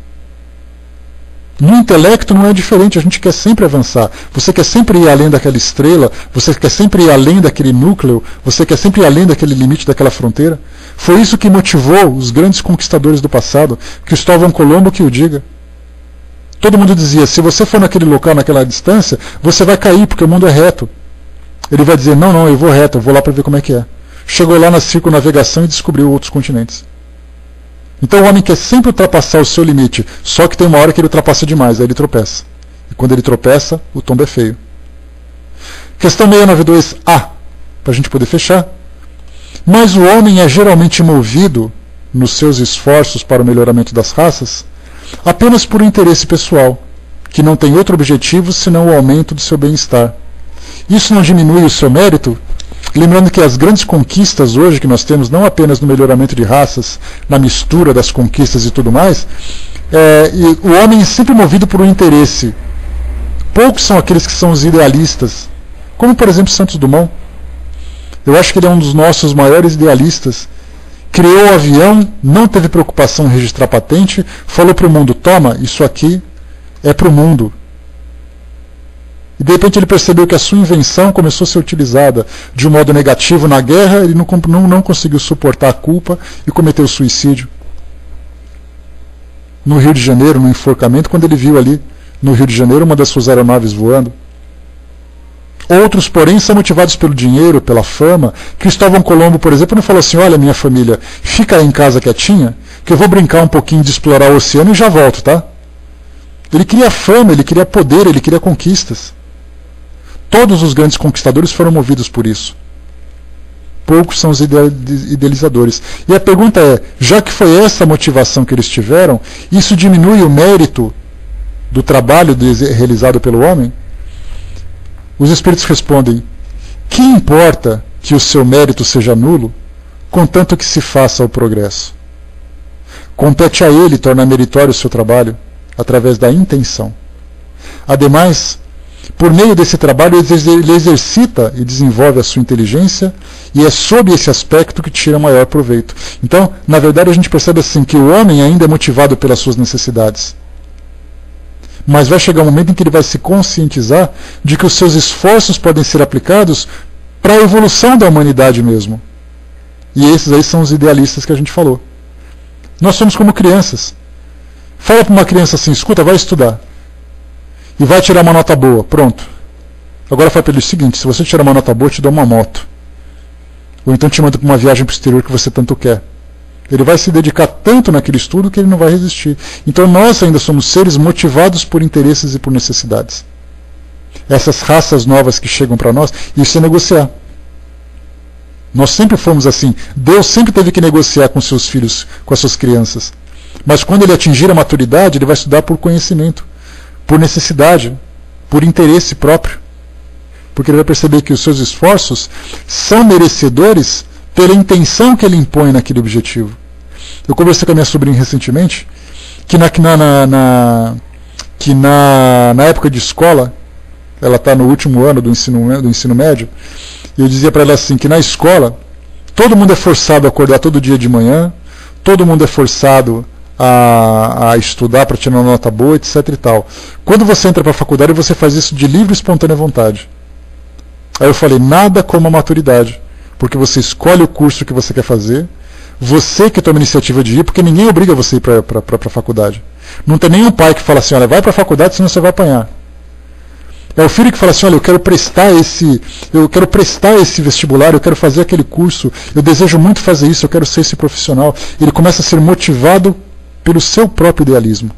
No intelecto não é diferente, a gente quer sempre avançar. Você quer sempre ir além daquela estrela, você quer sempre ir além daquele núcleo, você quer sempre ir além daquele limite, daquela fronteira. Foi isso que motivou os grandes conquistadores do passado, Cristóvão Colombo que o diga. Todo mundo dizia, se você for naquele local, naquela distância, você vai cair, porque o mundo é reto. Ele vai dizer, não, eu vou reto, eu vou lá para ver como é que é. Chegou lá na circunnavegação e descobriu outros continentes. Então o homem quer sempre ultrapassar o seu limite, só que tem uma hora que ele ultrapassa demais, aí ele tropeça. E quando ele tropeça, o tombo é feio. Questão 692A, para a gente poder fechar. Mas o homem é geralmente movido, nos seus esforços para o melhoramento das raças, apenas por um interesse pessoal, que não tem outro objetivo senão o aumento do seu bem-estar. Isso não diminui o seu mérito? Lembrando que as grandes conquistas hoje que nós temos, não apenas no melhoramento de raças, na mistura das conquistas e tudo mais, e o homem é sempre movido por um interesse. Poucos são aqueles que são os idealistas, como por exemplo Santos Dumont. Eu acho que ele é um dos nossos maiores idealistas. Criou o avião, não teve preocupação em registrar patente, falou para o mundo, toma, isso aqui é para o mundo. E de repente ele percebeu que a sua invenção começou a ser utilizada de um modo negativo na guerra, ele não conseguiu suportar a culpa e cometeu suicídio. No Rio de Janeiro, no enforcamento, quando ele viu ali, no Rio de Janeiro, uma das suas aeronaves voando. Outros, porém, são motivados pelo dinheiro, pela fama. Cristóvão Colombo, por exemplo, não falou assim, olha minha família, fica aí em casa quietinha, que eu vou brincar um pouquinho de explorar o oceano e já volto, tá? Ele queria fama, ele queria poder, ele queria conquistas. Todos os grandes conquistadores foram movidos por isso. Poucos são os idealizadores. E a pergunta é, já que foi essa a motivação que eles tiveram, isso diminui o mérito do trabalho realizado pelo homem? Os espíritos respondem, que importa que o seu mérito seja nulo, contanto que se faça o progresso? Compete a ele tornar meritório o seu trabalho, através da intenção. Ademais, por meio desse trabalho, ele exercita e desenvolve a sua inteligência, e é sob esse aspecto que tira maior proveito. Então, na verdade, a gente percebe assim que o homem ainda é motivado pelas suas necessidades. Mas vai chegar um momento em que ele vai se conscientizar de que os seus esforços podem ser aplicados para a evolução da humanidade mesmo. E esses aí são os idealistas que a gente falou. Nós somos como crianças. Fala para uma criança assim, escuta, vai estudar. E vai tirar uma nota boa, pronto. Agora fala para ele o seguinte, se você tirar uma nota boa, eu te dou uma moto. Ou então te manda para uma viagem para o exterior que você tanto quer. Ele vai se dedicar tanto naquele estudo que ele não vai resistir. Então nós ainda somos seres motivados por interesses e por necessidades. Essas raças novas que chegam para nós, isso é negociar. Nós sempre fomos assim. Deus sempre teve que negociar com seus filhos, com as suas crianças. Mas quando ele atingir a maturidade, ele vai estudar por conhecimento, por necessidade, por interesse próprio. Porque ele vai perceber que os seus esforços são merecedores pela intenção que ele impõe naquele objetivo. Eu conversei com a minha sobrinha recentemente, que na época de escola, ela está no último ano do ensino médio, e eu dizia para ela assim, que na escola, todo mundo é forçado a acordar todo dia de manhã, todo mundo é forçado a estudar para tirar uma nota boa, etc. e tal. Quando você entra para a faculdade, você faz isso de livre e espontânea vontade. Aí eu falei, nada como a maturidade, porque você escolhe o curso que você quer fazer, você que toma a iniciativa de ir, porque ninguém obriga você a ir para a faculdade. Não tem nenhum pai que fala assim, olha, vai para a faculdade, senão você vai apanhar. É o filho que fala assim, olha, eu quero prestar esse vestibular, eu quero fazer aquele curso, eu desejo muito fazer isso, eu quero ser esse profissional. Ele começa a ser motivado pelo seu próprio idealismo.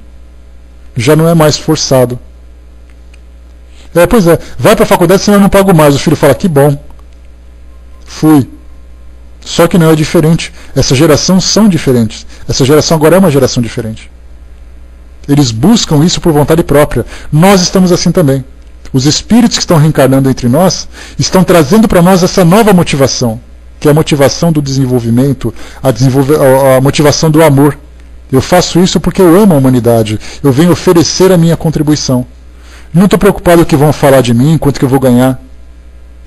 Já não é mais forçado. Pois é, vai para a faculdade, senão eu não pago mais. O filho fala, que bom. Fui. Só que não é diferente. Essa geração são diferentes. Essa geração agora é uma geração diferente. Eles buscam isso por vontade própria. Nós estamos assim também. Os espíritos que estão reencarnando entre nós estão trazendo para nós essa nova motivação, que é a motivação do desenvolvimento, a motivação do amor. Eu faço isso porque eu amo a humanidade. Eu venho oferecer a minha contribuição. Não estou preocupado com o que vão falar de mim, quanto que eu vou ganhar.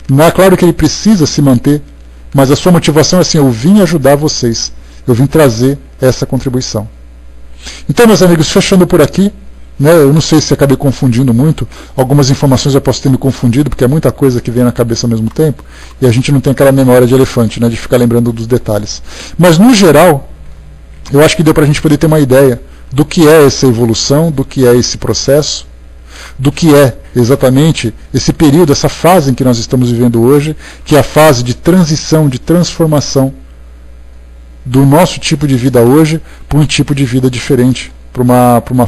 Não é claro que ele precisa se manter, mas a sua motivação é assim, eu vim ajudar vocês. Eu vim trazer essa contribuição. Então, meus amigos, fechando por aqui, né, eu não sei se acabei confundindo muito, algumas informações eu posso ter me confundido, porque é muita coisa que vem na cabeça ao mesmo tempo, e a gente não tem aquela memória de elefante, né, de ficar lembrando dos detalhes. Mas, no geral, eu acho que deu para a gente poder ter uma ideia do que é essa evolução, do que é esse processo, do que é exatamente esse período, essa fase em que nós estamos vivendo hoje, que é a fase de transição, de transformação do nosso tipo de vida hoje para um tipo de vida diferente, para uma forma